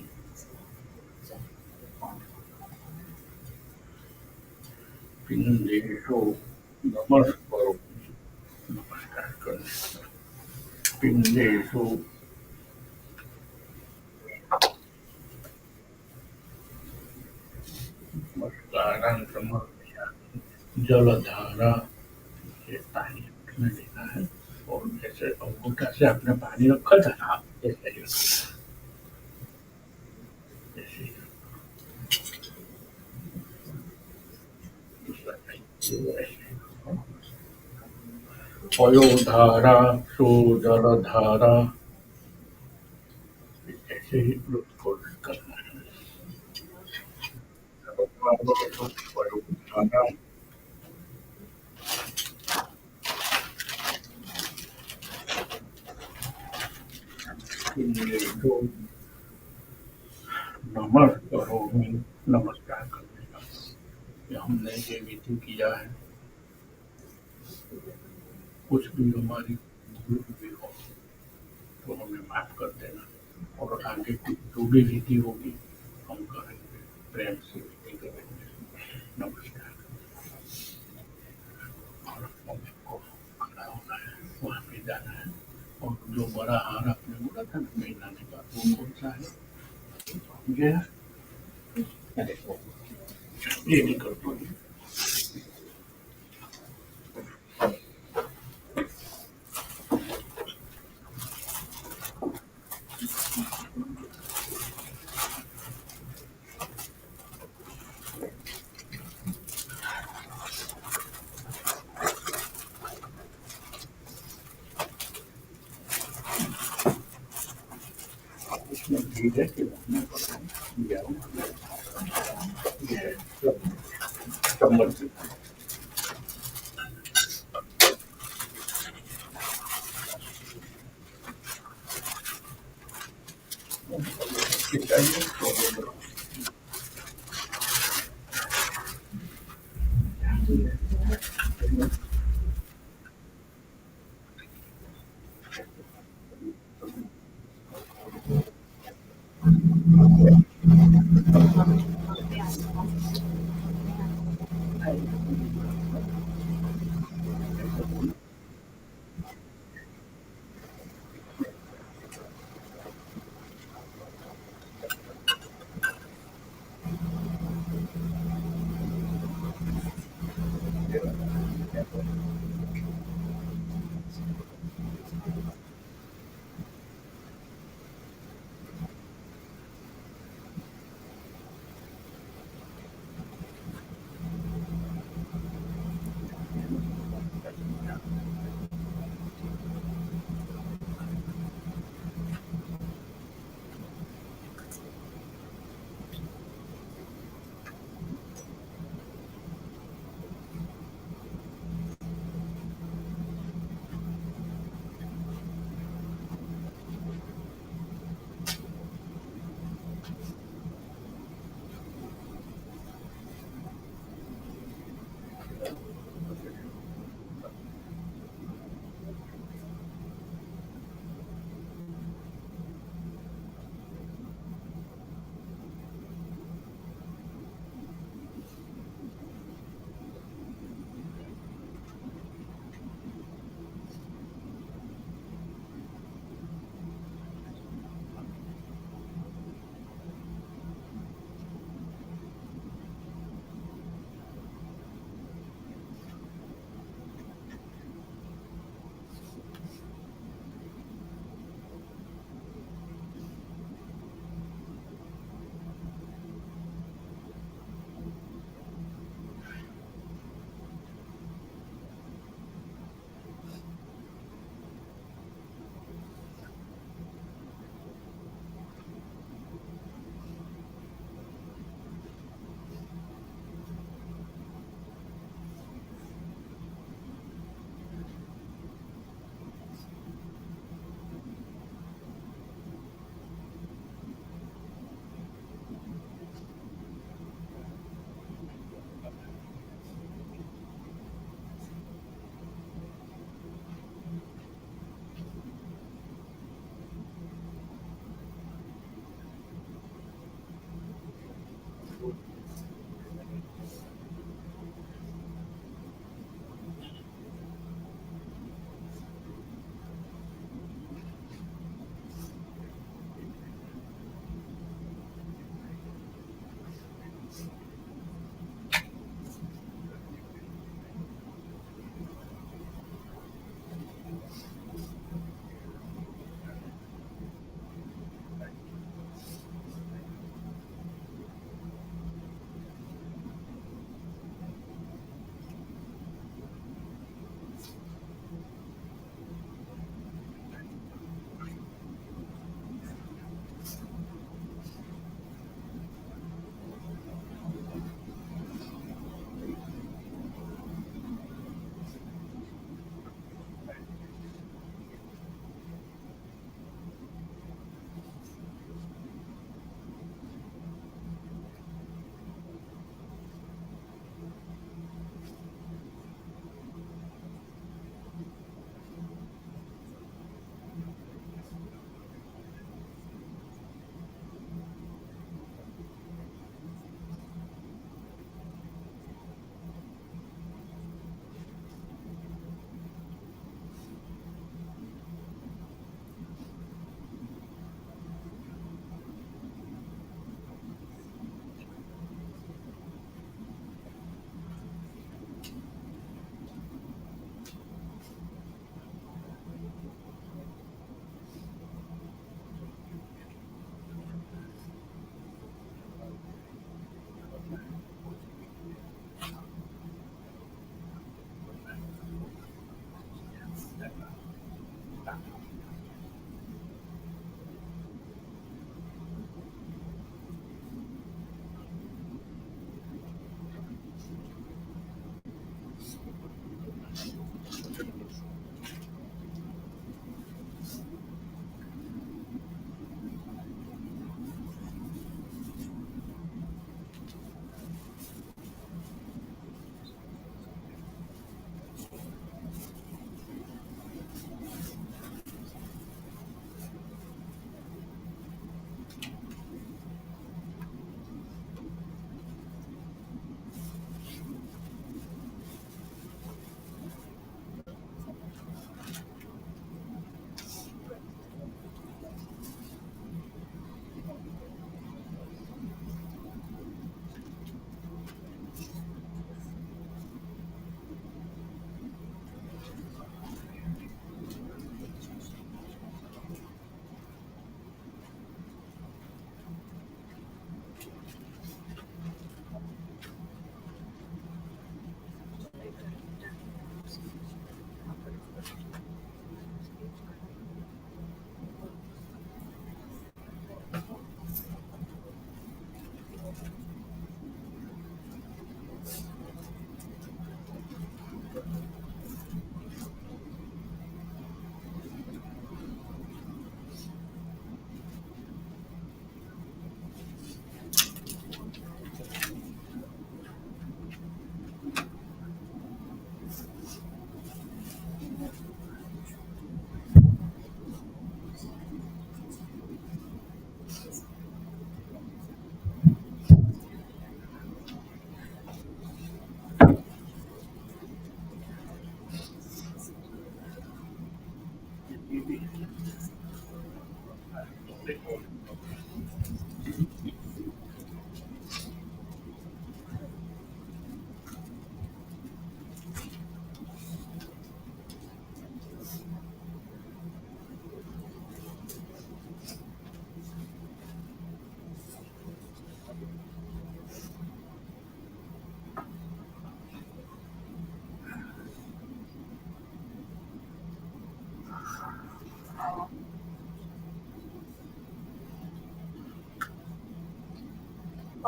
पिण्डेषु नमस्करोमि नमस्कार करने पिण्डेषु नमस्कारां समर्पयामि जलधारा ये पानी में लेना है और जैसे अंगूठा से आपने पानी रखा था ना ऐसे ही ऐसे ही दूसरा चाहिए ऐसे पयोधारा सुजलधारा ऐसे ही लुत्फ करना है पयोधारा पिण्डेषु नमस्करोमि नमस्कार करने का कि हमने ये विधि किया है कुछ भी हमारी भूल भी हो तो हमें माफ कर देना और आगे की जो भी विधि होगी हम करेंगे प्रेम से विधि करेंगे नमस्कार और हमको खड़ा होना है वहाँ पे जाना है और जो बड़ा हार आपने बोला था ना महीने का वो कौन सा है ये है ये भी कर दो directed yeah, somebody.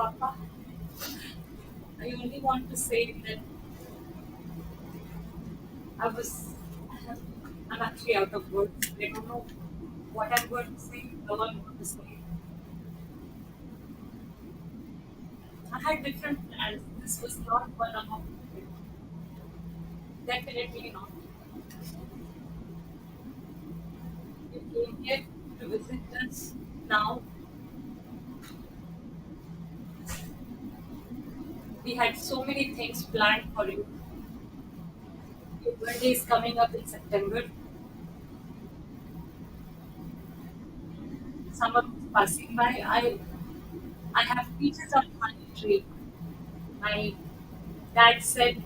Papa, I only want to say that I was, I'm actually out of words. I don't know what I'm going to say, how I'm going to say. I had different plans. This was not one among them. Definitely not. You came here to visit us now. We had so many things planned for you. Your birthday is coming up in September. Summer is passing by. I have peaches on my tree. My dad said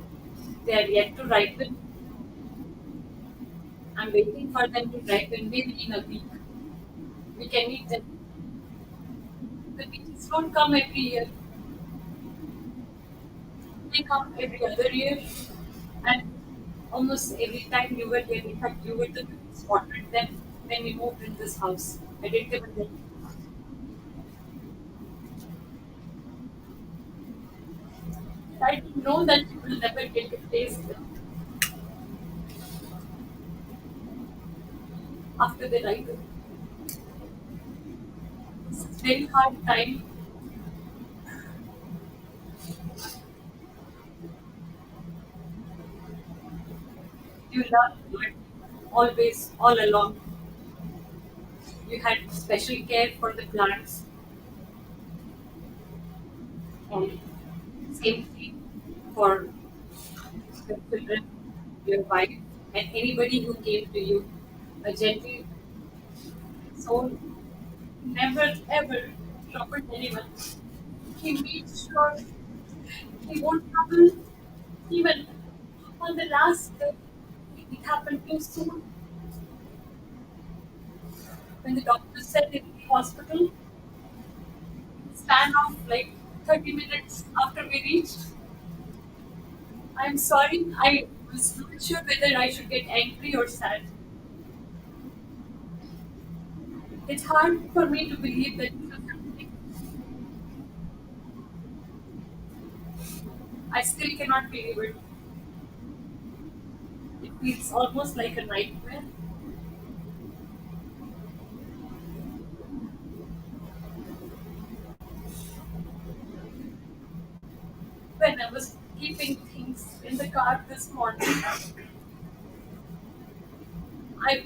they are yet to ripen. I'm waiting for them to ripen maybe in a week. We can eat them. The peaches don't come every year. They come every other year. And almost every time you were here, in fact, you were the one who spotted them when we moved in this house. I didn't even know. I didn't know that you will never get to taste them after they ripen. It's a very hard time. You loved but always, all along. You had special care for the plants and same thing for your children, your wife, and anybody who came to you. A gentle soul, never ever troubled anyone. He made sure he won't trouble even on the last day. It happened too soon when the doctor said in the hospital, span of like 30 minutes after we reached. I'm sorry, I was not sure whether I should get angry or sad. It's hard for me to believe that this was happening. I still cannot believe it. It feels almost like a nightmare. When I was keeping things in the car this morning,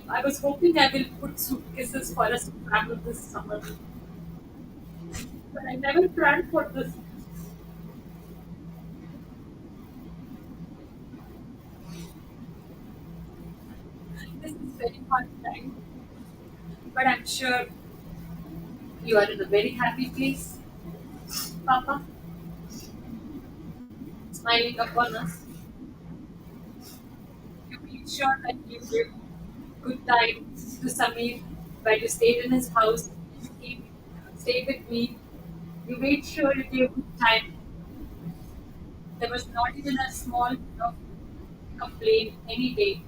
I was hoping I will put suitcases for us to travel this summer. But I never planned for this. This is very hard time. But I'm sure you are in a very happy place, Papa, smiling upon us. You made sure that you gave good time to Samir while you stayed in his house. You came, stayed with me. You made sure you gave good time. There was not even a small complaint any day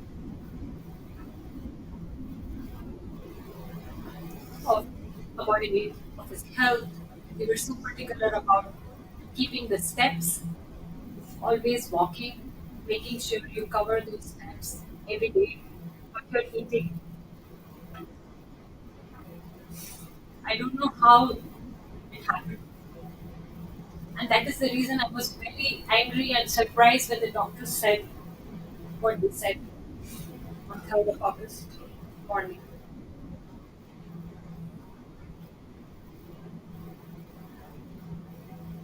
of about any of his health. You were so particular about keeping the steps, always walking, making sure you cover those steps every day. What you're eating, I don't know how it happened. And that is the reason I was very angry and surprised when the doctor said what they said on 3rd of August morning.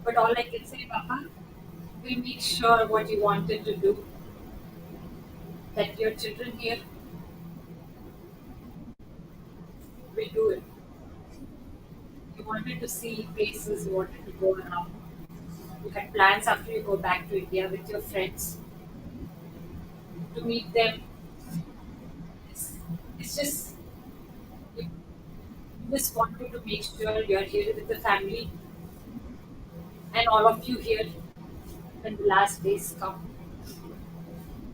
But all I can say, Papa, we'll make sure what you wanted to do, that your children here will do it. You wanted to see places, you wanted to go around. You had plans after you go back to India with your friends to meet them. It's, it's just, you just wanted to make sure you're here with the family and all of you here when the last days come,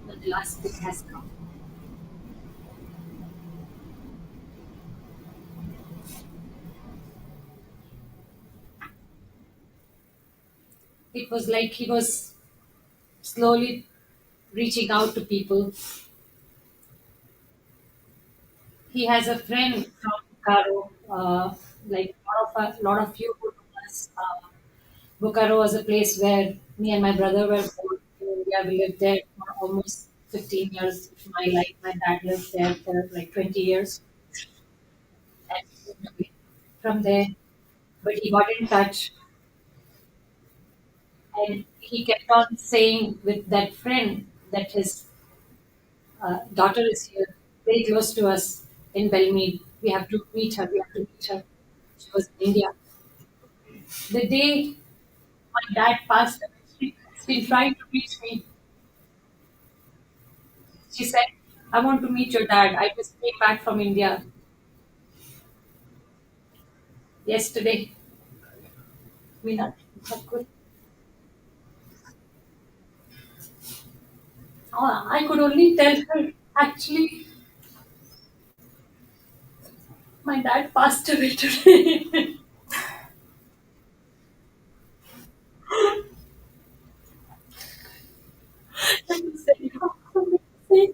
when the last day has come. It was like he was slowly reaching out to people. He has a friend from Bokaro. Like lot of you who know us. Bokaro was a place where me and my brother were born in India. We lived there for almost 15 years of my life. My dad lived there for like 20 years. And from there, but he got in touch and he kept on saying with that friend that his daughter is here, very close to us in Belmead. We have to meet her. We have to meet her. She was in India. The day my dad passed away, she's been trying to reach me. She said, I want to meet your dad. I just came back from India yesterday. Meena, Thakur. Oh, I could only tell her, actually, my dad passed away today. And he said, "You have something to say.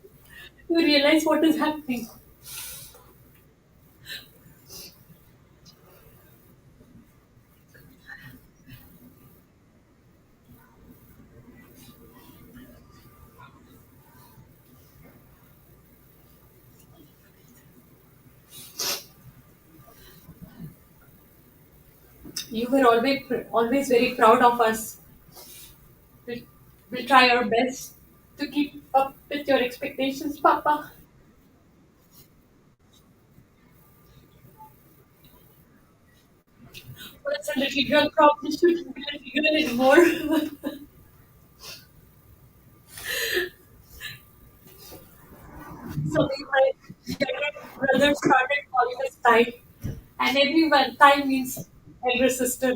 You realize what is happening." You were always very proud of us. We'll, we'll try our best to keep up with your expectations, Papa. Well, it's a little girl probably shouldn't be a little girl anymore. So my younger brother started calling us time, and everyone time means elder sister,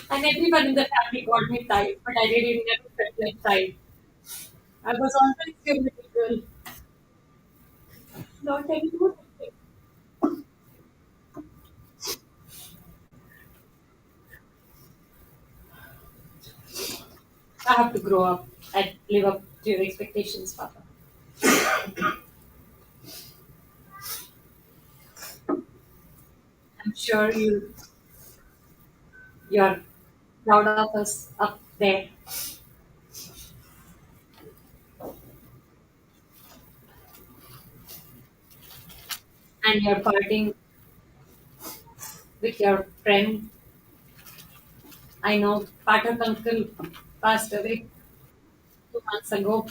and everyone in the family called me time, but I really never felt like time. I was always your little girl, not anymore. I have to grow up and live up to your expectations, Papa. I'm sure you're proud of us up there, and you're parting with your friend. I know Pathak uncle passed away 2 months ago.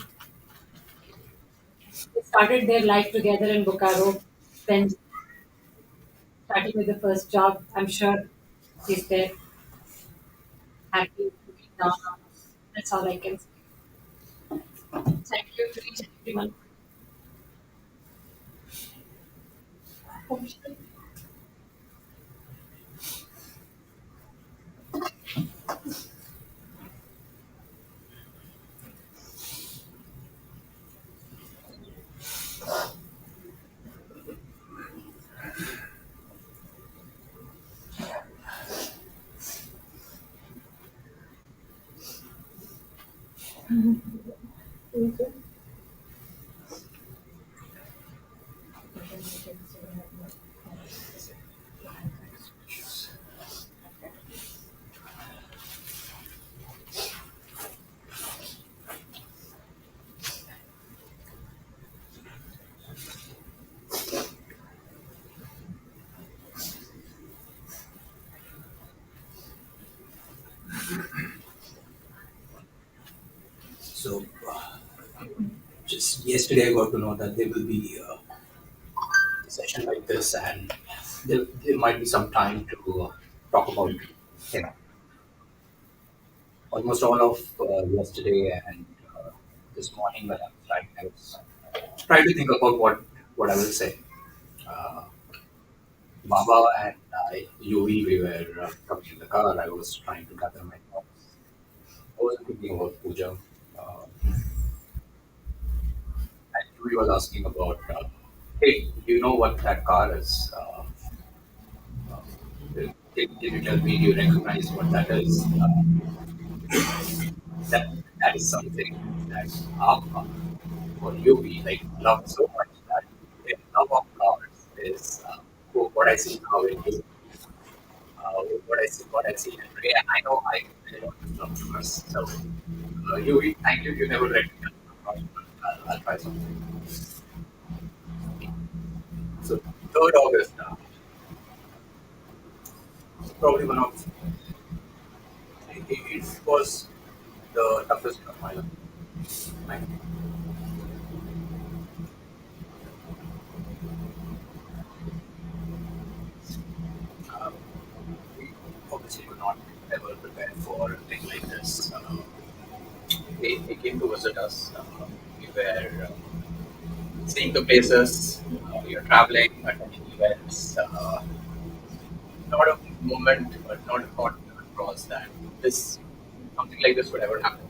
They started their life together in Bokaro, then starting with the first job. I'm sure he's there, happy, looking down on us. That's all I can say. Thank you to each and everyone. So, just yesterday I got to know that there will be a session like this, and there might be some time to talk about, almost all of yesterday and this morning when I was writing, I was trying to think about what I will say. Uh, Baba and Yovi, we were coming in the car. I was trying to gather my thoughts. I was thinking about puja. And Yuri was asking about, hey, do you know what that car is? Can you tell me, do you recognize what that is? That that is something that Abha for you we like love so much that the love of flowers is what I see now in you, what I see in Ray, and I know I love flowers. So you, thank you. You never read me. I'll try something. So 3rd August, probably one of it was the toughest of my life. My, uh, we obviously could not ever prepare for a thing like this. They came to visit us. We were seeing the places. We were traveling, attending events. Not a moment, but not a thought across that this something like this would ever happen.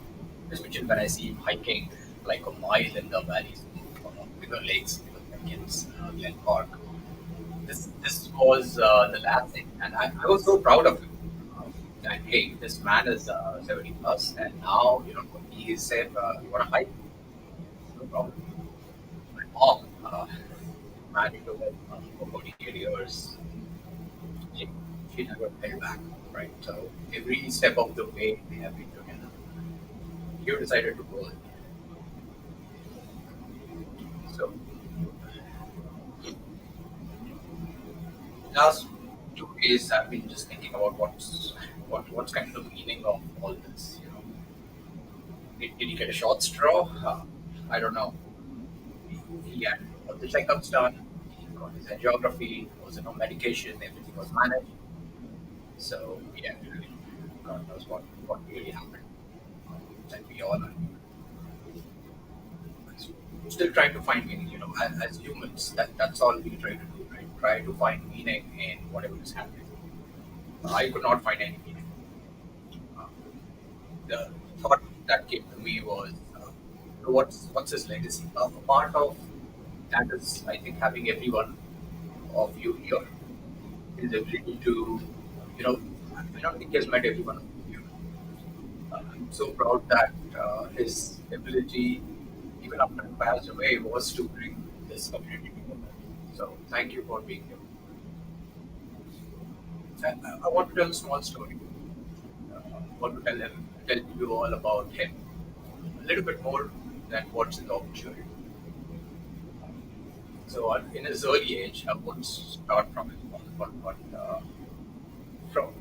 Especially when I see him hiking like a mile in the valleys of bigger lakes, bigger canyons, Glen Park. This was the last thing, and I was so proud of him. That hey, this man is 70 plus, and now he said, "You want to hike? No problem." My mom, married to him for 48 years, she, she never held back, right? So every step of the way we have been together. You decided to go. So last 2 days, I've been just thinking about what's kind of the meaning of all this. Did he get a short straw? I don't know. He had all the checkups done. He got his angiography. There was no medication. Everything was managed. So yeah, really, God knows what really happened. And we all are still trying to find meaning. As humans, that's all we try to do, right? Try to find meaning in whatever is happening. I could not find any meaning. Uh, the thought that came to me was, what's his legacy? A part of that is, I think, having everyone of you here, his ability to, you know, I don't think he has met everyone of you. I'm so proud that his ability, even after he passed away, was to bring this community together. So thank you for being here. And I want to tell a small story. I want to tell you all about him a little bit more than what's in the obituary. So in his early age, I won't start from his mom, but from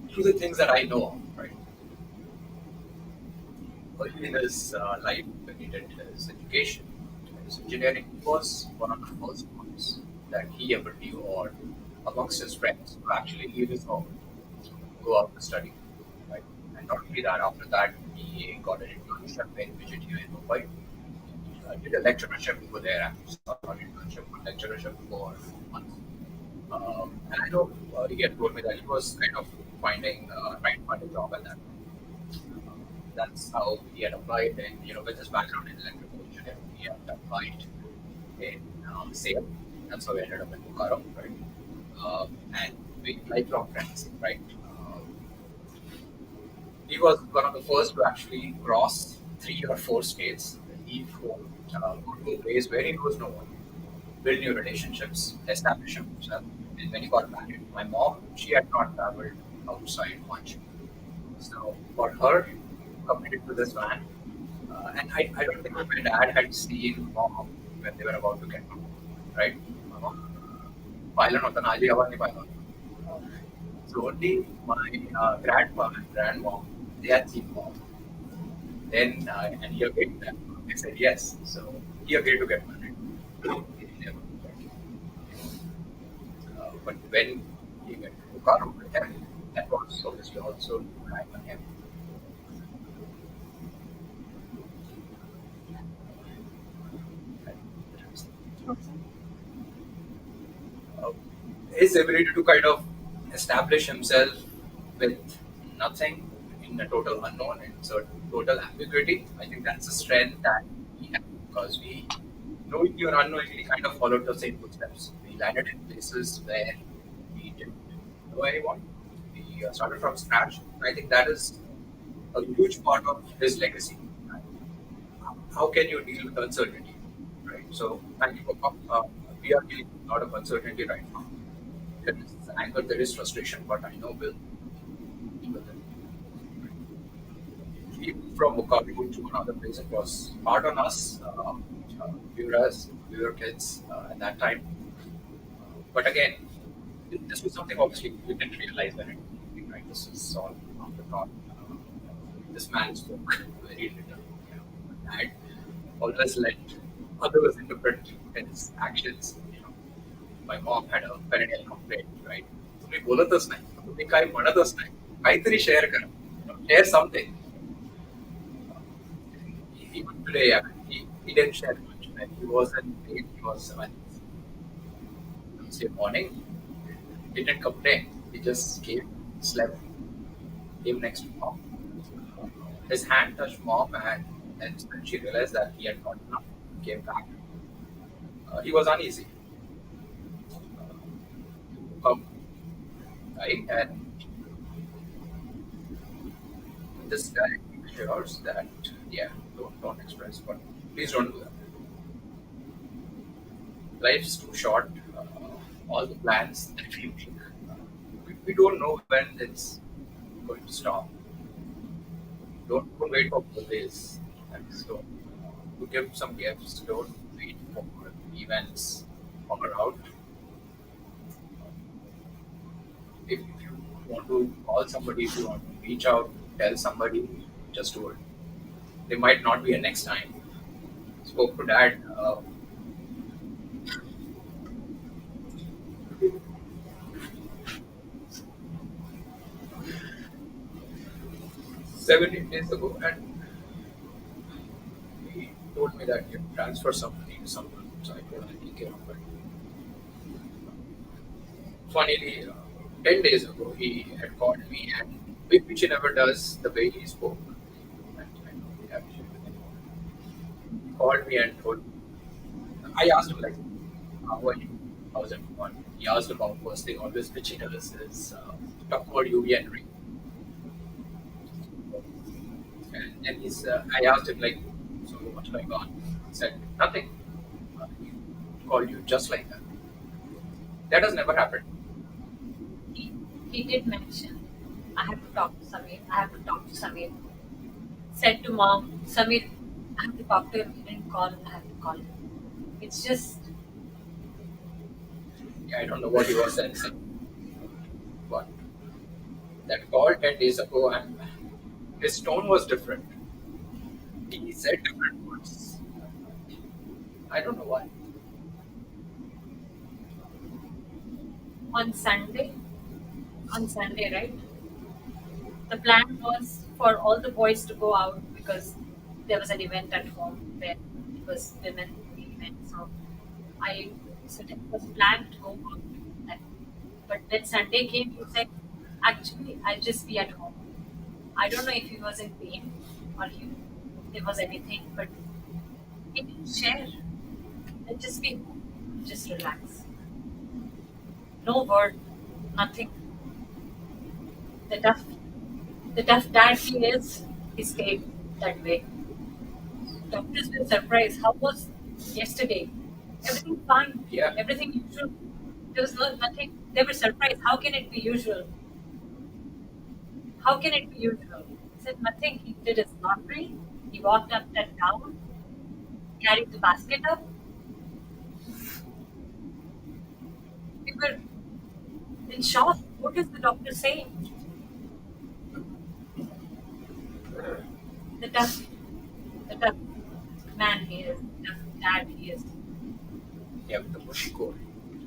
through the things that I know of, right? Early in his life, when he did his education, his engineering, was one of the first ones that he ever knew, or amongst his friends, to actually leave his home, go out to study, right? And not only that, after that, he got an internship in Vijay in Mumbai. Did a lecturership over there after starting internship, lecturership for months. And I know he had told me that he was kind of trying to find a job at that. That's how he had applied, and with his background in electrical engineering, he had applied in sale. That's how we ended up in Bokaro, right? And we lifelong friends, right? He was one of the first to actually cross 3 or 4 states, leave home, go to a place where he knows no one, build new relationships, establish himself. And when he got married, my mom, she had not traveled outside much. So for her, committed to this man, and I don't think my dad had seen mom when they were about to get married, right? Mom, pilot होता ना आज ही आवाज नहीं पाएगा. So only my grandpa and grandmom, they had seen mom. Then and he agreed that they said yes. So he agreed to get married. He never but when he went to Bokaro with him, that was obviously also relying on him. Uh, his ability to kind of establish himself with nothing in a total unknown and so total ambiguity. I think that's a strength that we have because we knowingly or unknowingly kind of followed the same footsteps. We landed in places where we didn't know anyone. We started from scratch. I think that is a huge part of his legacy. How can you deal with uncertainty, right? So thank you for we are dealing with a lot of uncertainty right now. There is anger, there is frustration, but I know we'll deal with it. We moved from Bukharu to another place. It was hard on us. We were kids at that time. But again, this was something obviously we didn't realize when it was happening, right? This is all afterthought. This man spoke very little. And always let others interpret his actions. My mom had a perennial complaint, right? तुम्ही बोलतच नाही, तुम्ही काय म्हणतच नाही, काहीतरी share करा, share something. Even today, I mean, he didn't share much. Right? He wasn't late. He was Wednesday morning. He didn't complain. He just came, slept, came next to mom. His hand touched mom, and then when she realized that he had got enough, came back. He was uneasy. Um, right? And this guy assures that, yeah, don't express, but please don't do that. Life's too short. All the plans that we make, we don't know when it's going to stop. Don't wait for birthdays. And so, to give some gifts, don't wait for events all around. If you want to call somebody, if you want to reach out, tell somebody, just do it. There might not be a next time. Spoke to dad. 17 days ago, and he told me that he transfer some money to someone, so I told him I'll take care of it. Funnily, 10 days ago, he had called me, and which he never does, the way he spoke. And I know we have shared with him. He called me and told me, I asked him, like, how are you? How's everyone? He asked about first thing, always which he does is talk about UV and ring. And then I asked him, like, so what's going on? He said, nothing. He called you just like that. That has never happened. He, he did mention, I have to talk to Samir. I have to talk to Samir. Said to mom, Samir, I have to talk to him. He didn't call. I have to call him. It's just, I don't know what he was saying, but that call 10 days ago, and his tone was different. He said different words. I don't know why. on Sunday, on Sunday, right? The plan was for all the boys to go out because there was an event at home where it was women event. So I so it was planned to go out. That, but when Sunday came, he said, "Actually, I'll just be at home." I don't know if he was in pain or there was anything, but he didn't share. I'll just be home, just relax. No word, nothing. The tough, the tough dad he is, he stayed that way. Doctors were surprised. How was yesterday? Everything fine. Yeah. Everything usual. There was nothing. They were surprised. How can it be usual? How can it be usual? He said nothing. He did his laundry. He walked up and down, carried the basket up. We were in shock. What is the doctor saying? The tough, the tough man he is, the tough dad he is. Yeah, with the mushy core.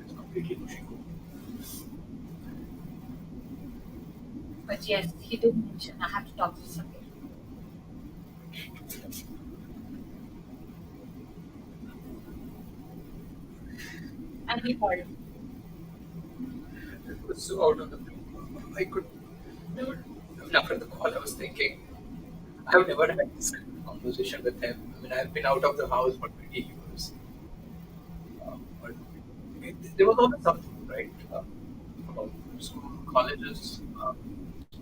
It's completely mushy core. But yes, he did mention I have to talk to Samir. And he called me. It was so out of the blue. I could never. I mean, after the call, I was thinking, I've never had this kind of conversation with him. I mean, I've been out of the house for 20 years. But there was always something, right? About school, colleges,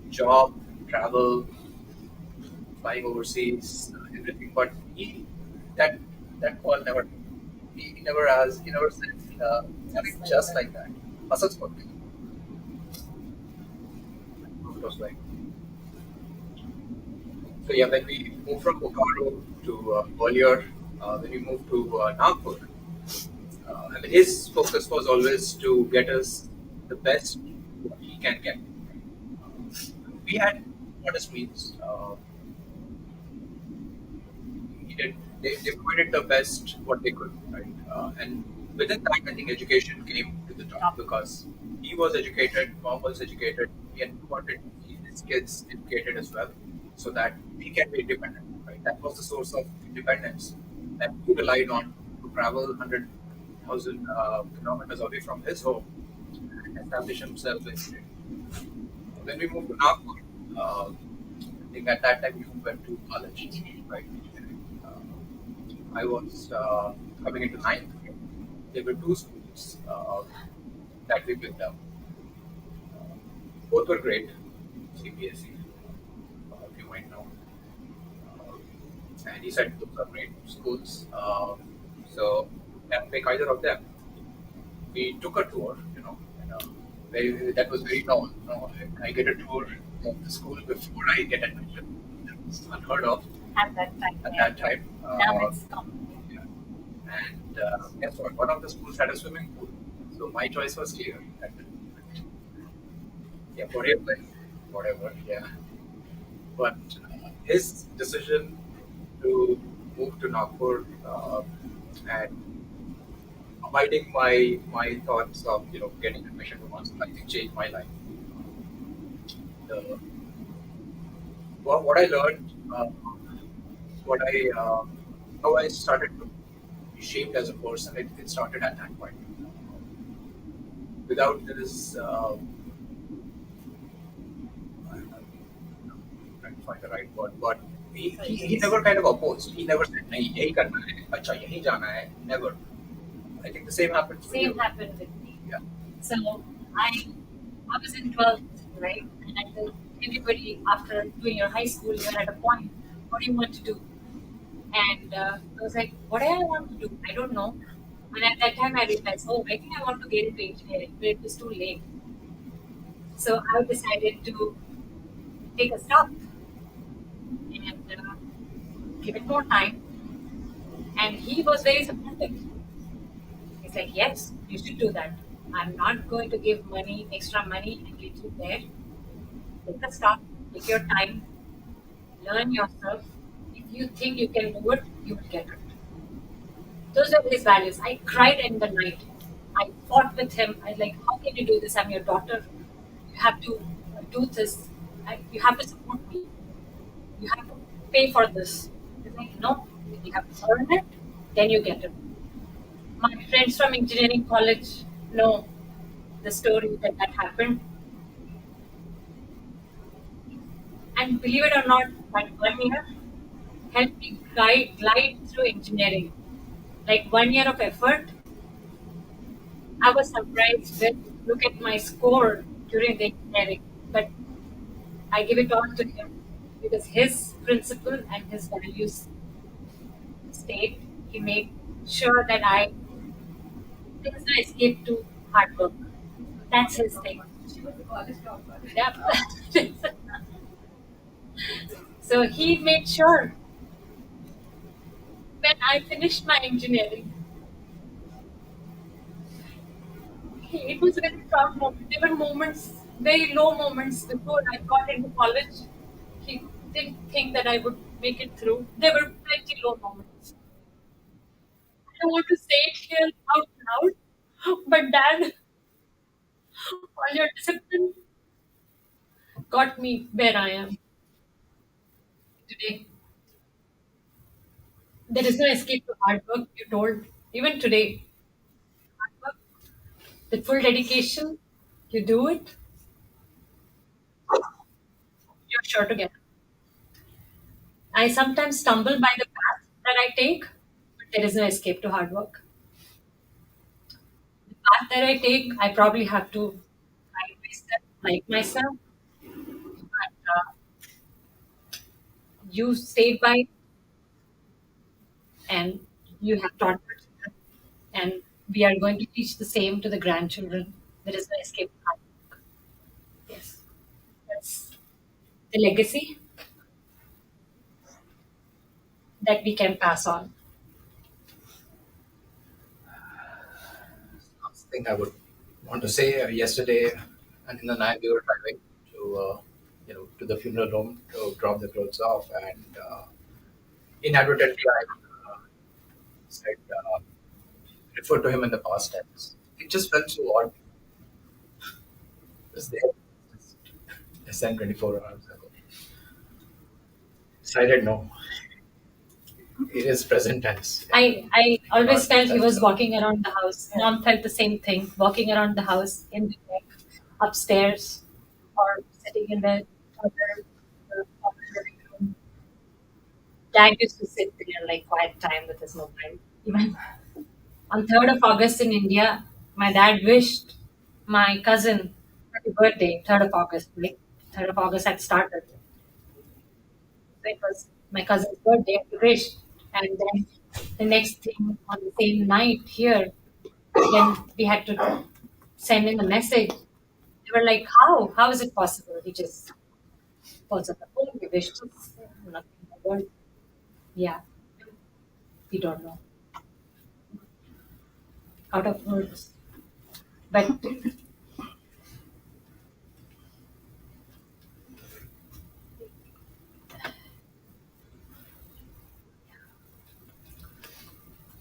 job, travel, flying overseas, everything. But that that call never. He never asked. He never said, I mean, just like that. Muscles for me. It was like so. Yeah, when we moved from Bokaro to earlier, when we moved to Nagpur, I mean, his focus was always to get us the best what he can get. We had modest means. He did, they provided the best what they could, right? And within that, I think education came to the top because he was educated, mom was educated, and he wanted his kids educated as well, so that he can be independent, right? That was the source of independence that he relied on to travel 100,000 kilometers away from his home and establish himself in India. When we moved to Nagpur, I think at that time you went to college, right? Engineering. I was coming into ninth grade. There were two schools that we picked up. Uh, Both were great, CBSE, if you might know. And he said those are great schools. So and pick either of them. We took a tour, that was very known. I get a tour of the school before I get admission. That was unheard of At that time. at Yeah. that time. Now it's common. Yeah. And guess what? One of the schools had a swimming pool. So my choice was clear. Yeah, for him, like, whatever. Yeah. But his decision to move to Nagpur and abiding my thoughts of getting admission to one school, I think changed my life. The, what I learned, what I how I started to be shaped as a person, it started at that point. Without this, I'm trying to find the right word, but he never kind of opposed. He never said, "नहीं यही करना है, अच्छा यही जाना है." Never. I think the same happened for Same you. happened with me. Yeah. So I I was in 12th, right? And I think everybody after doing your high school, you're at a point. What do you want to do? And I was like, what do I want to do? I don't know. And at that time, I realized, oh, I think I want to get into engineering, but it was too late. So I decided to take a stop and give it more time. And he was very supportive. He's like, yes, you should do that. I'm not going to give money, extra money, and get you there. Take a stop, take your time, learn yourself. If you think you can do it, you will get it. Those are his values. I cried in the night. I fought with him. I like, how can you do this? I'm your daughter. You have to do this. You have to support me. You have to pay for this. He's like, no, you have to earn it, then you get it. My friends from engineering college know the story that happened. And believe it or not, that 1 year helped me glide through engineering. Like 1 year of effort, I was surprised when look at my score during the engineering. But I give it all to him because his principle and his values stayed. He made sure that there was no escape to hard work. That's his thing. Yep. So he made sure when I finished my engineering, it was a very proud moment. There were moments, very low moments before I got into college. He didn't think that I would make it through. There were plenty low moments. I don't want to say it here out loud, but Dad, all your discipline got me where I am today. There is no escape to hard work, you told. Even today, hard work, with full dedication, you do it, you're sure to get it. I sometimes stumble by the path that I take, but there is no escape to hard work. The path that I take, I probably have to like myself, but You stayed by and you have taught your children, and we are going to teach the same to the grandchildren. There is no escape. Yes, that's the legacy that we can pass on. Last thing I would want to say, yesterday and in the night we were driving to to the funeral home to drop the clothes off, and inadvertently I said referred to him in the past tense. It just felt so odd. It was there just less than 24 hours ago. Decided no, it is present tense. I always Not felt he that was walking around the house. Mom felt the same thing, walking around the house in the deck, upstairs, or sitting in the other living room. Dad used to sit there like quiet time with his mobile. Even on 3rd of August in India, my dad wished my cousin happy birthday, 3rd of August. Like 3rd of August had started. So it was my cousin's birthday, he wished. And then the next thing on the same night here, when we had to send in a message, they were like, how? How is it possible? He just was on the phone, we wished us nothing in the world. Yeah, we don't know. Out of words. But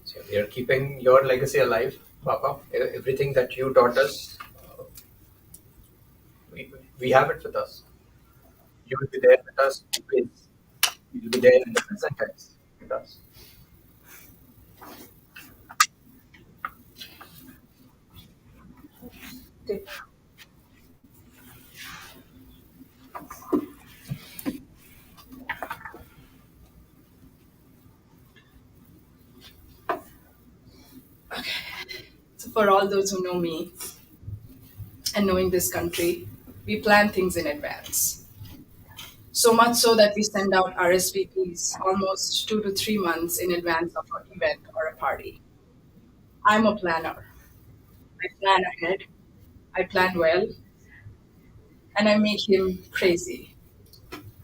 so we are keeping your legacy alive, Papa. Everything that you taught us, we have it with us. You will be there with us always. You will be there in the present tense with us. So for all those who know me and knowing this country, we plan things in advance. So much so that we send out RSVPs almost 2 to 3 months in advance of an event or a party. I'm a planner. I plan ahead, I plan well, and I make him crazy.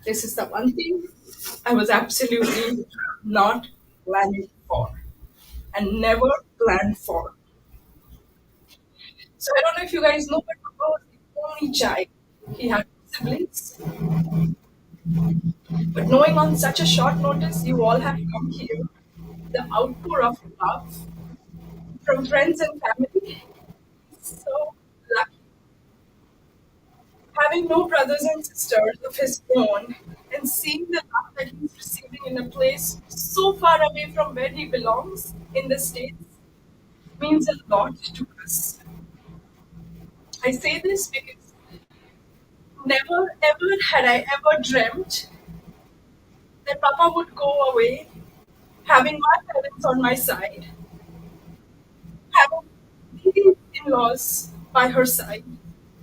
This is the one thing I was absolutely not planning for and never planned for. So I don't know if you guys know, but Papa was the only child. He had siblings, but knowing on such a short notice you all have come here, the outpour of love from friends and family, so lucky. Having no brothers and sisters of his own and seeing the love that he's receiving in a place so far away from where he belongs in the States means a lot to us. I say this because never ever had I ever dreamt that Papa would go away, having my parents on my side, having these in laws by her side.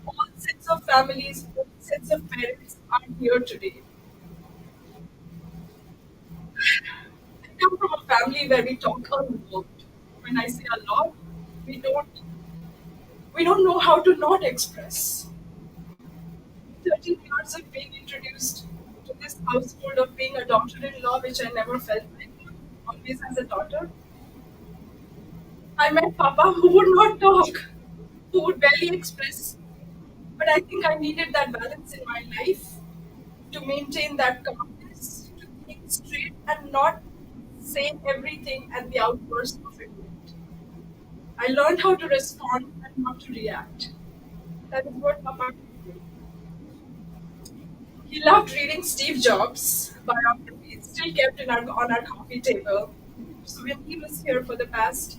All sets of families, all sets of parents are here today. I come from a family where we talk a lot. When I say a lot, we don't we don't know how to not express. 13 years of being introduced to this household of being a daughter-in-law, which I never felt like, always as a daughter. I met Papa who would not talk, who would barely express. But I think I needed that balance in my life to maintain that calmness, to think straight and not say everything at the outburst of it. I learned how to respond and not to react. That is what Papa did. He loved reading Steve Jobs' biography. It's still kept on our coffee table. So when he was here for the past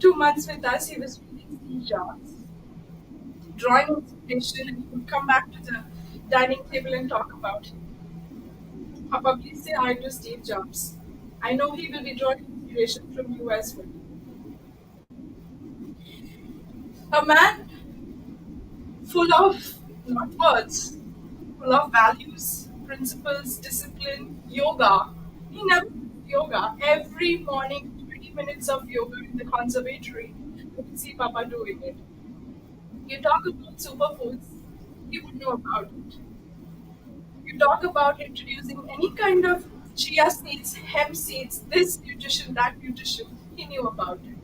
2 months with us, he was reading Steve Jobs, drawing inspiration, and he would come back to the dining table and talk about it. Papa, please say hi to Steve Jobs. I know he will be drawing inspiration from you as well. A man full of, not words, full of values, principles, discipline, yoga. He never did yoga. Every morning, 20 minutes of yoga in the conservatory. You can see Papa doing it. You talk about superfoods, he would know about it. You talk about introducing any kind of chia seeds, hemp seeds, this nutrition, that nutrition, he knew about it.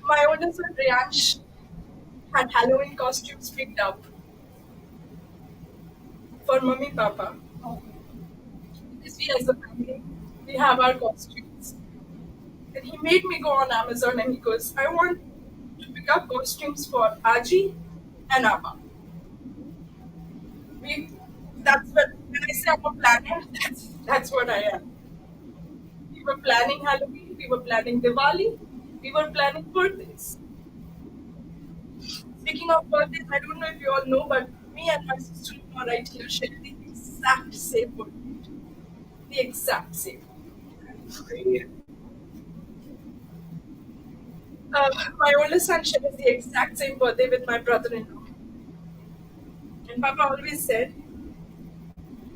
My older son Riyansh had Halloween costumes picked up for mummy papa. Because we as a family, we have our costumes. And he made me go on Amazon and he goes, I want to pick up costumes for Aji and Abba. We that's what when I say I'm a planner, that's what I am. We were planning Halloween, we were planning Diwali, we were planning birthdays. Speaking of birthdays, I don't know if you all know, but me and my sister-in-law right here share the exact same birthday. The exact same. My oldest son shares the exact same birthday with my brother-in-law. And Papa always said,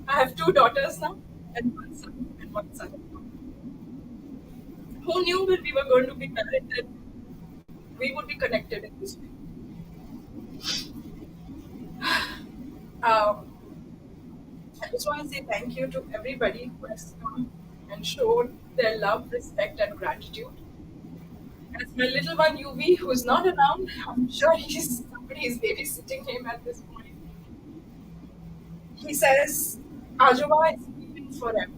I have two daughters now and one son and one son. Who knew when we were going to be married that we would be connected in this way? Um, I just want to say thank you to everybody who has come and showed their love, respect, and gratitude. As my little one UV, who is not around, I'm sure somebody is babysitting him at this point. He says, Ajoba is living forever.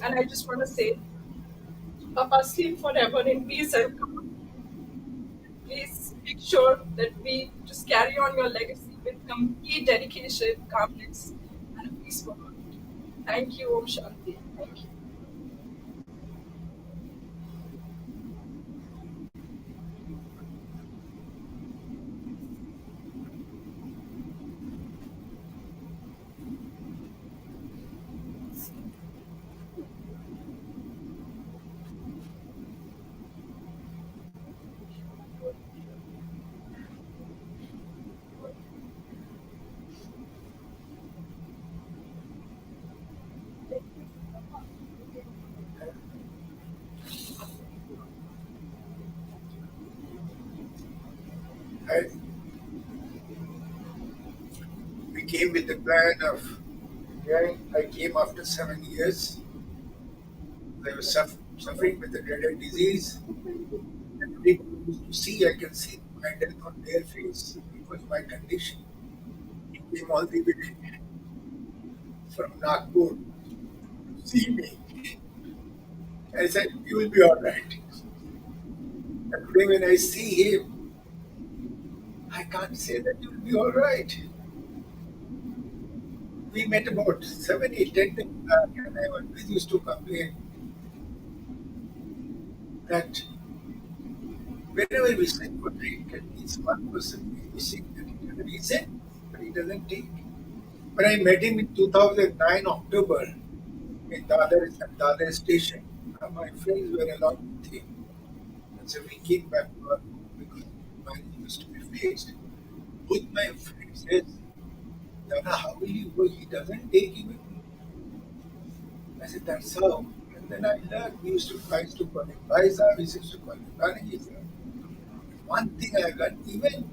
And I just want to say, Papa, sleep forever in peace and calm. Please make sure that we just carry on your legacy with complete dedication, calmness, and a peaceful heart. Thank you, Om Shanti. Thank you. I, we came with the plan of, yeah, I came after 7 years. I was suffering with the dreaded disease. And people used to see, I can see my death on their face. It was my condition. He came all the way from Nagpur to see me. I said, you will be all right. And today when I see him, I can't say that you will be all right. We met about 7, 8, 10 days back, and I always used to complain that whenever we sit for drink, at least one person will be sick that he doesn't listen, but he doesn't take. When I met him in 2009 October in Dadar station, my friends were along with him. And so we came back to our home because mine used to be faced. Both my friends said, Dada, how will you go? He doesn't take even. I said, that's how. And then I learned, I used to call him Baisa, we used to call him Nanaji. One thing I learned, even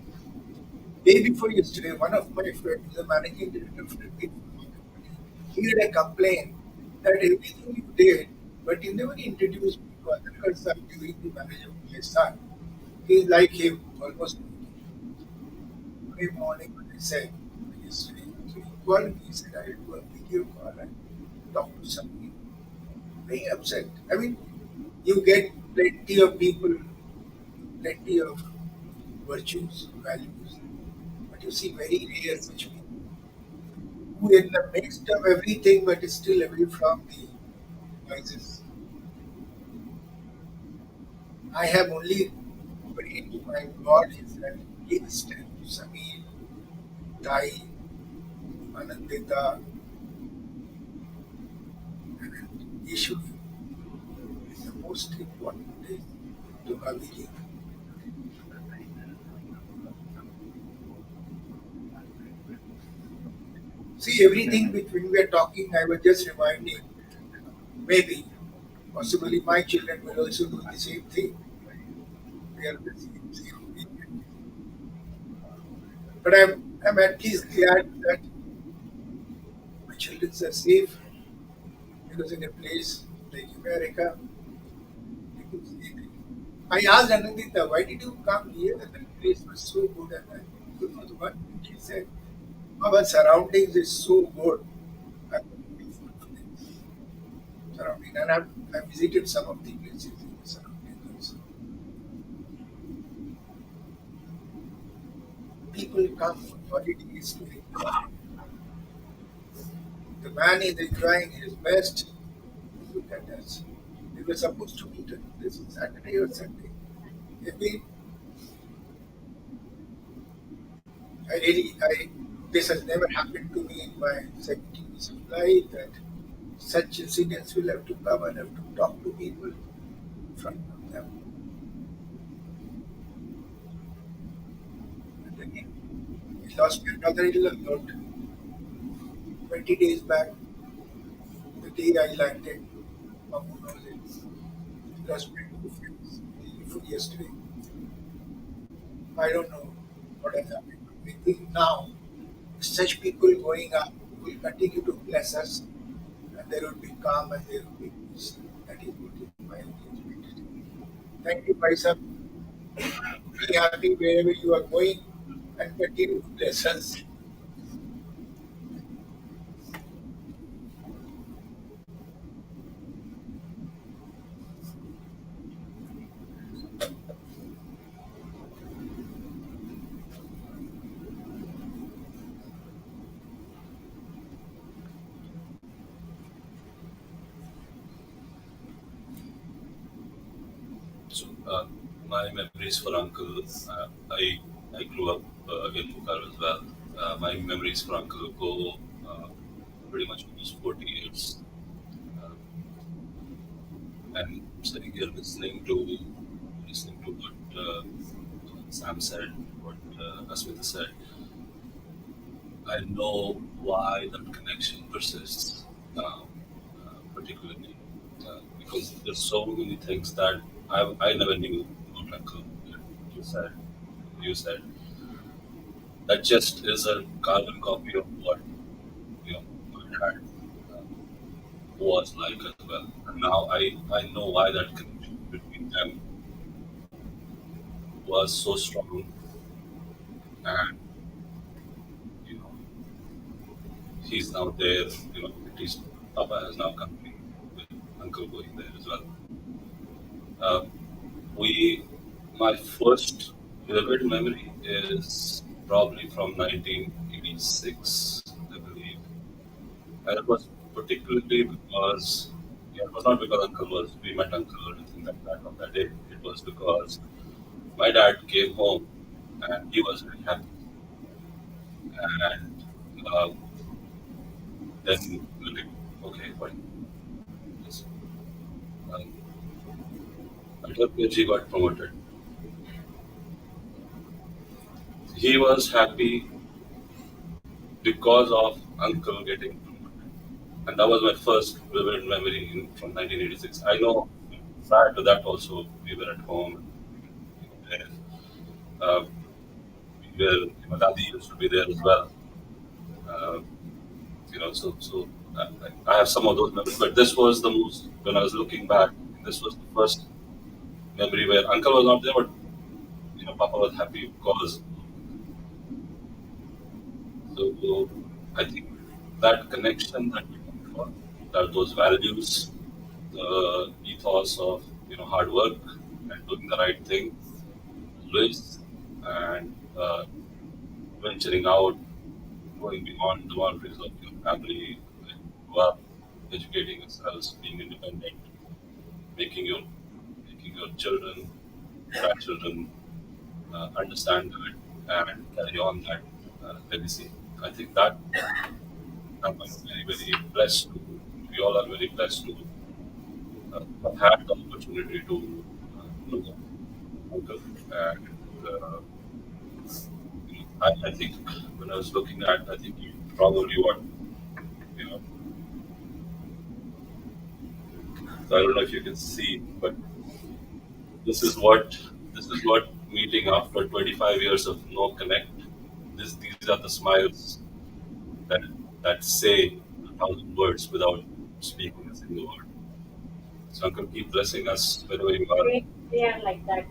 day before yesterday, one of my friends, the managing director of a big pharma company, he had a complaint that everything you did, but you never introduced me to Attharkar sir during the marriage of my son. He's like him, almost today morning when I said yesterday. So he called me, he said, I will do a video call and talk to somebody. Very upset. I mean, you get plenty of people, plenty of virtues, values, but you see very rare such people who in the midst of everything but is still away from the vices. I have only prayed to my God is that give strength to Samir, Tai, Anandita, and Yeshu. The most important is to Abhijit. everything which when we are talking, I was just reminding, maybe, possibly my children will also do the same thing. We are the same thing. But I'm at least glad that my children are safe because in a place like America, they could stay. I asked Anandita, why did you come here? And the place was so good. And I don't know what she said. Our surroundings is so good. I'm grateful for this surrounding. And I visited some of the places in the surroundings. People come for holidays to enjoy. The man is enjoying his best. Look at us. We were supposed to meet on this Saturday or Sunday. Maybe this has never happened to me in my 17 years of life that such incidents will have to come and have to talk to people in front of them. And again, we lost my brother-in-law about 20 days back, the day I landed. Mamu knows it. We lost my two friends before yesterday. I don't know what has happened. I think now, such people going up will continue to bless us and there will be calm and there will be peace. That is what is my engagement. Thank you, Paisa. Be happy wherever you are going and continue to bless us. So, my memories for Uncle, I grew up in Bhopal as well. My memories for Uncle go uh, pretty much almost 40 years. Uh, and sitting here listening to what Sam said, what Asmita said, I know why that connection persists, particularly because there's so many things that I never knew about Uncle. You said, you said that just is a carbon copy of what you know my dad uh, was like as well. And now I know why that connection between them was so strong, and you know he's now there. At least Papa has now come with Uncle going there as well. Uh, we My first vivid memory is probably from 1986, I believe. And it was particularly because, yeah, it was not because we met Uncle or anything like that on that day. It was because my dad came home and he was very happy. And then we were like, okay, fine. Yes. Um, at her age, he got promoted. He was happy because of Uncle getting promoted. And that was my first vivid memory from 1986. I know prior to that also we were at home. And, uh, Dadi used to be there as well. Uh, I have some of those memories, but this was the most, when I was looking back, this was the first memory where Uncle was not there, but Papa was happy because, so I think that connection that we talked about, that those values, the ethos of hard work and doing the right thing, always, and venturing out, going beyond the boundaries of your family, grow up, educating yourselves, being independent, making your making your children, grandchildren understand that and carry on that legacy. I think that I'm very very blessed to. We all are very blessed to have had the opportunity to know Uncle. And I think when I was looking at, I think he probably what So I don't know if you can see, but this is what meeting after 25 years of no connect. These are the smiles that say 1,000 words without speaking a single word. So Uncle, keep blessing us wherever you are. They are like that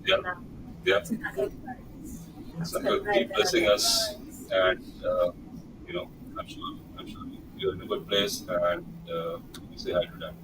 Yeah, now. yeah. Uncle, So Uncle, surprise keep blessing another. us, and you know, I'm sure you're in a good place, and we say hi to them.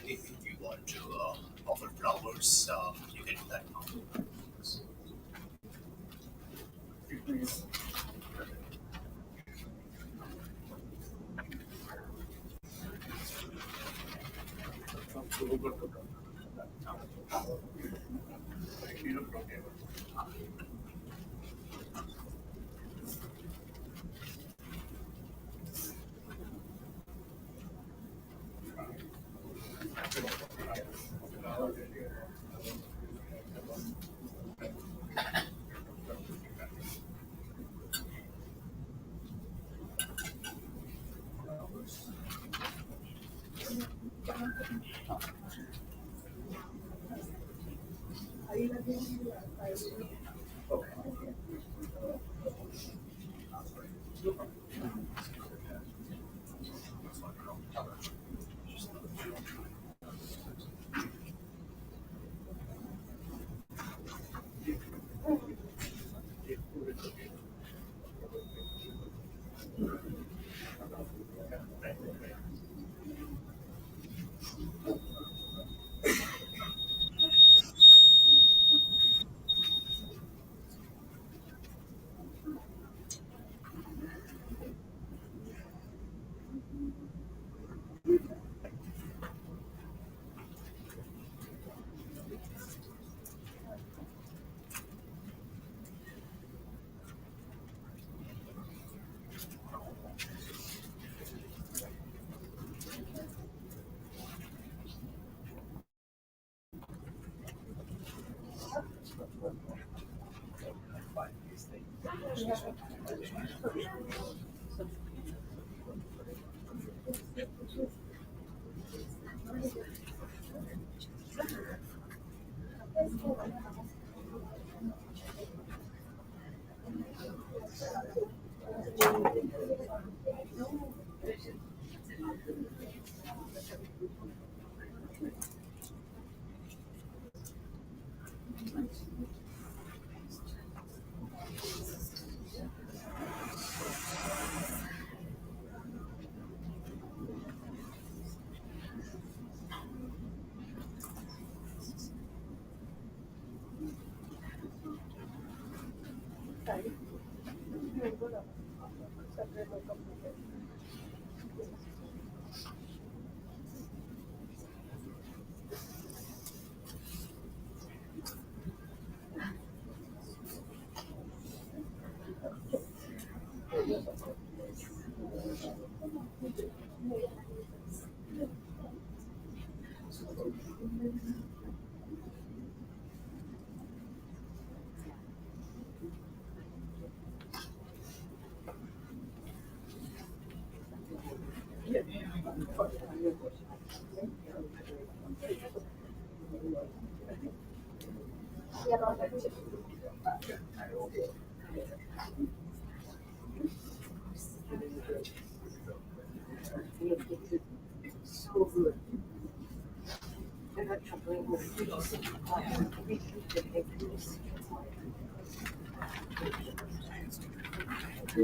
If you want to offer flowers, you can do that now.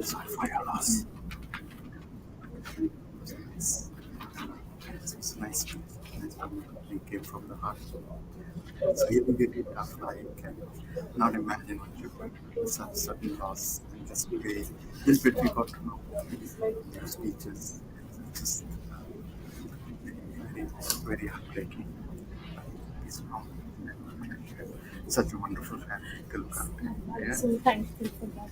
Sorry for your loss. It's nice. Nice when you came from the heart. It's really, really tough. I can not imagine what you such sudden loss and just way this bit we got to know through speeches. Just very, very heartbreaking. He's from such a wonderful family to look after. Yeah. So thankful for that.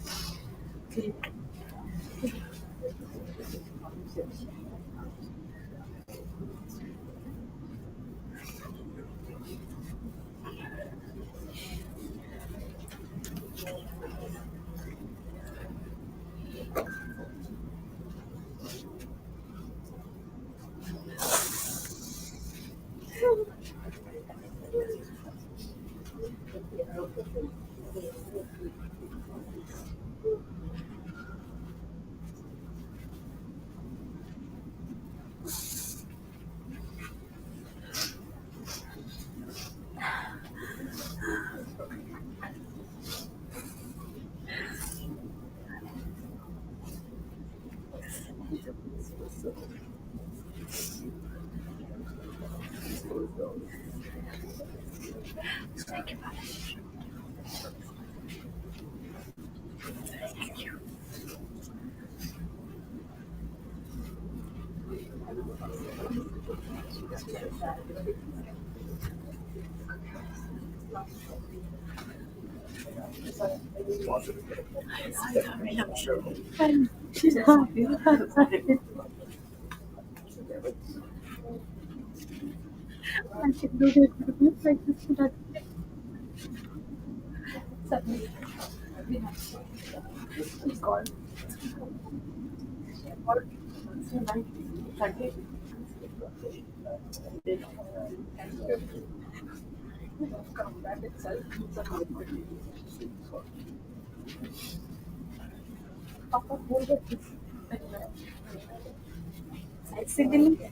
And she's happy. I should do it like this so that suddenly she's gone. So like Sunday, come back itself. Papa told her this. Accidentally.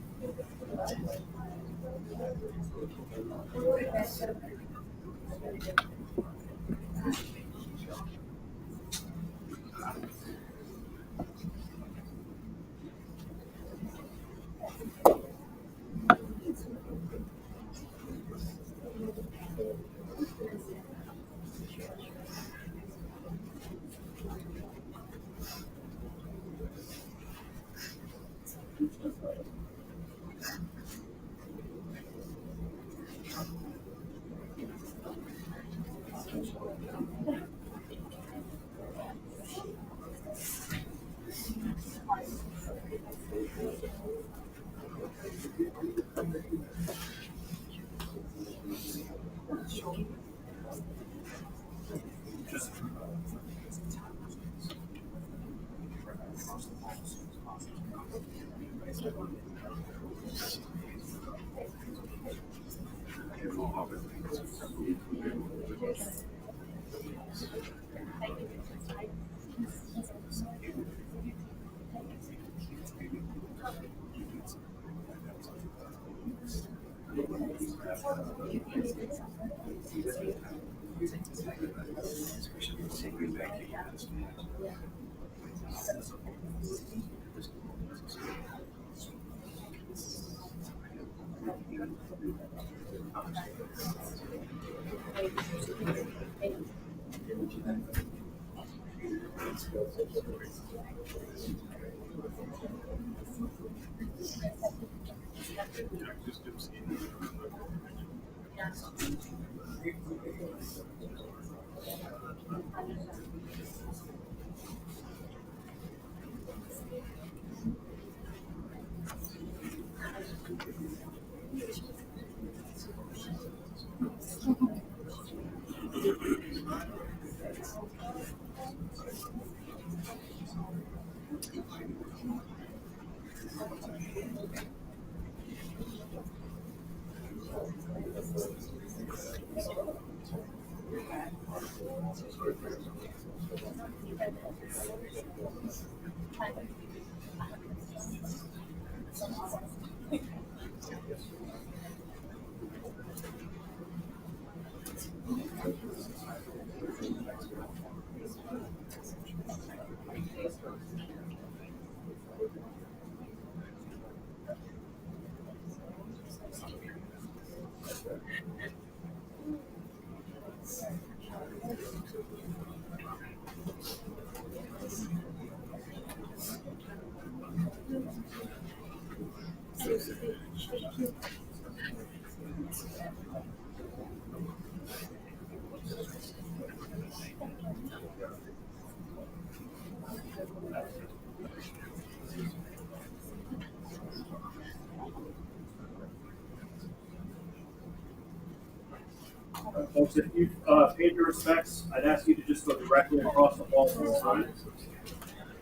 Folks, if you paid your respects, I'd ask you to just go directly across the hall to the sign.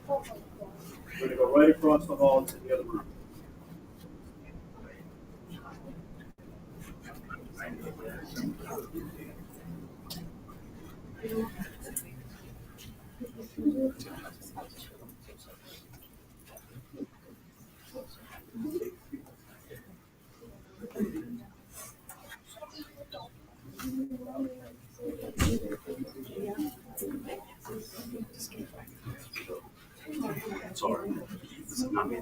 We're going to go right across the hall to the other room. Sorry. This is not me.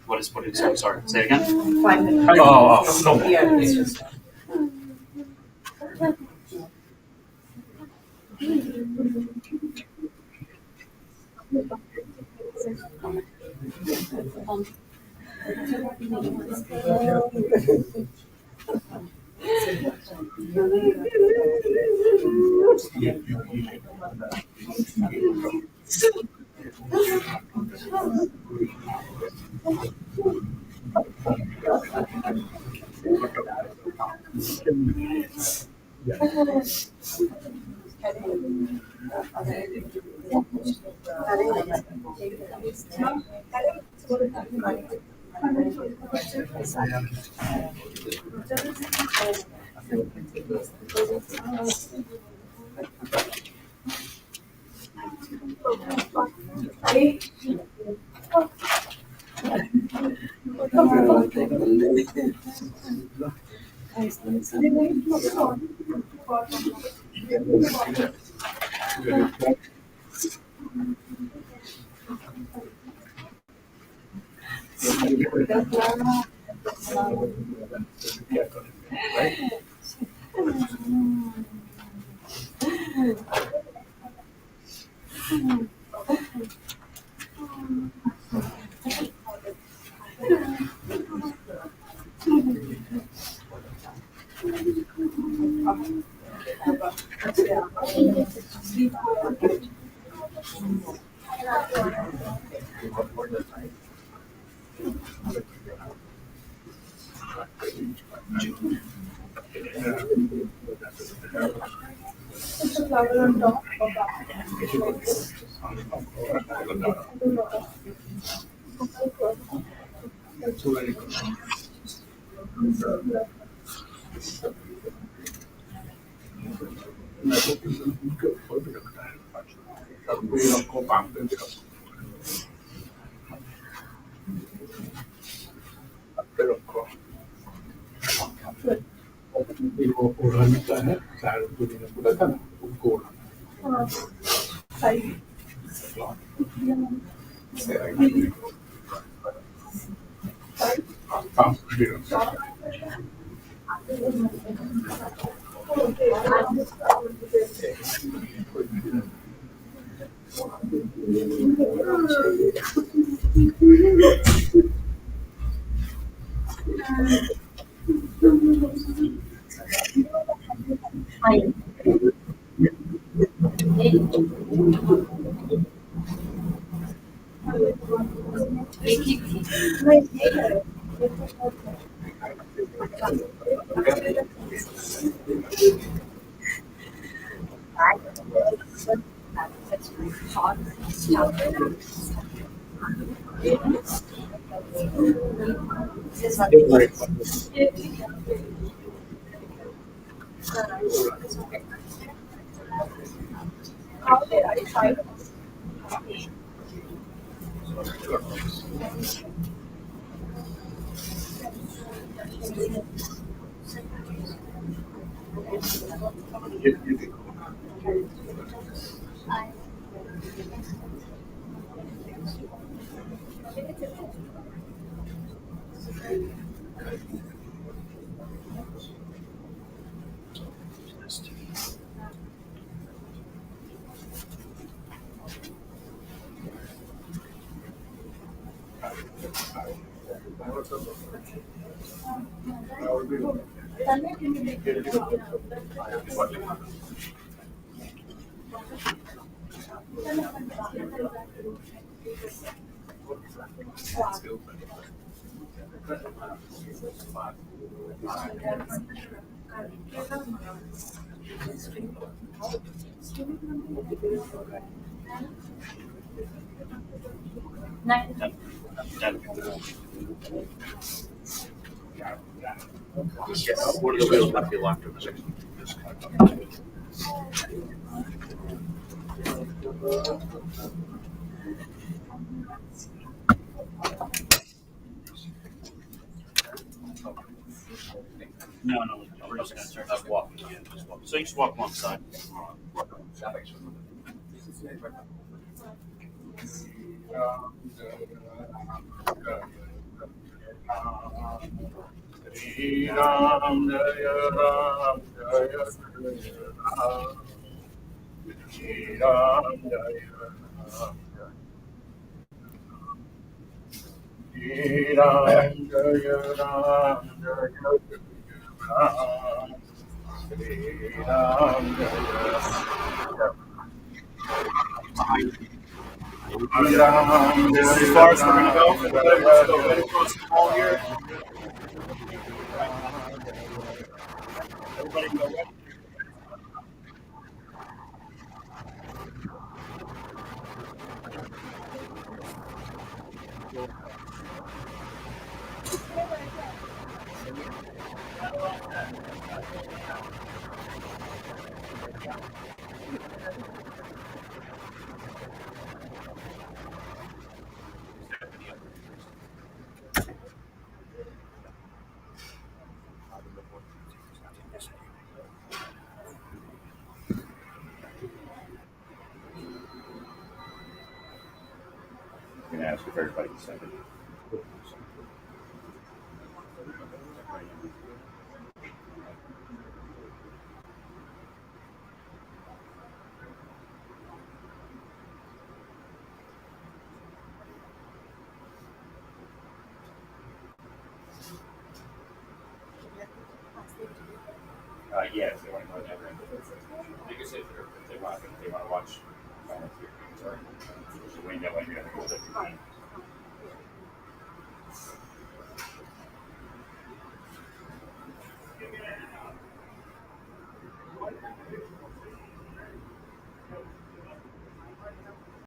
What is putting? Sorry. Say it again. 5 minutes. No. Yeah, it's just. No, no, we're just gonna start like walking. Yeah, just walk. So you just walk alongside. Shri Ram Jaya Ram Jaya Ram Shri Ram Jaya Ram Shri Ram Jaya Ram Jaya Ram Shri Ram Jaya Ram. This is as far as we're gonna go. Let's go very close to the wall here. Everybody go right. I'm gonna ask if everybody can send it. Yeah, if they want to go there, they can sit there if they want to watch. There's a window and you have to go there.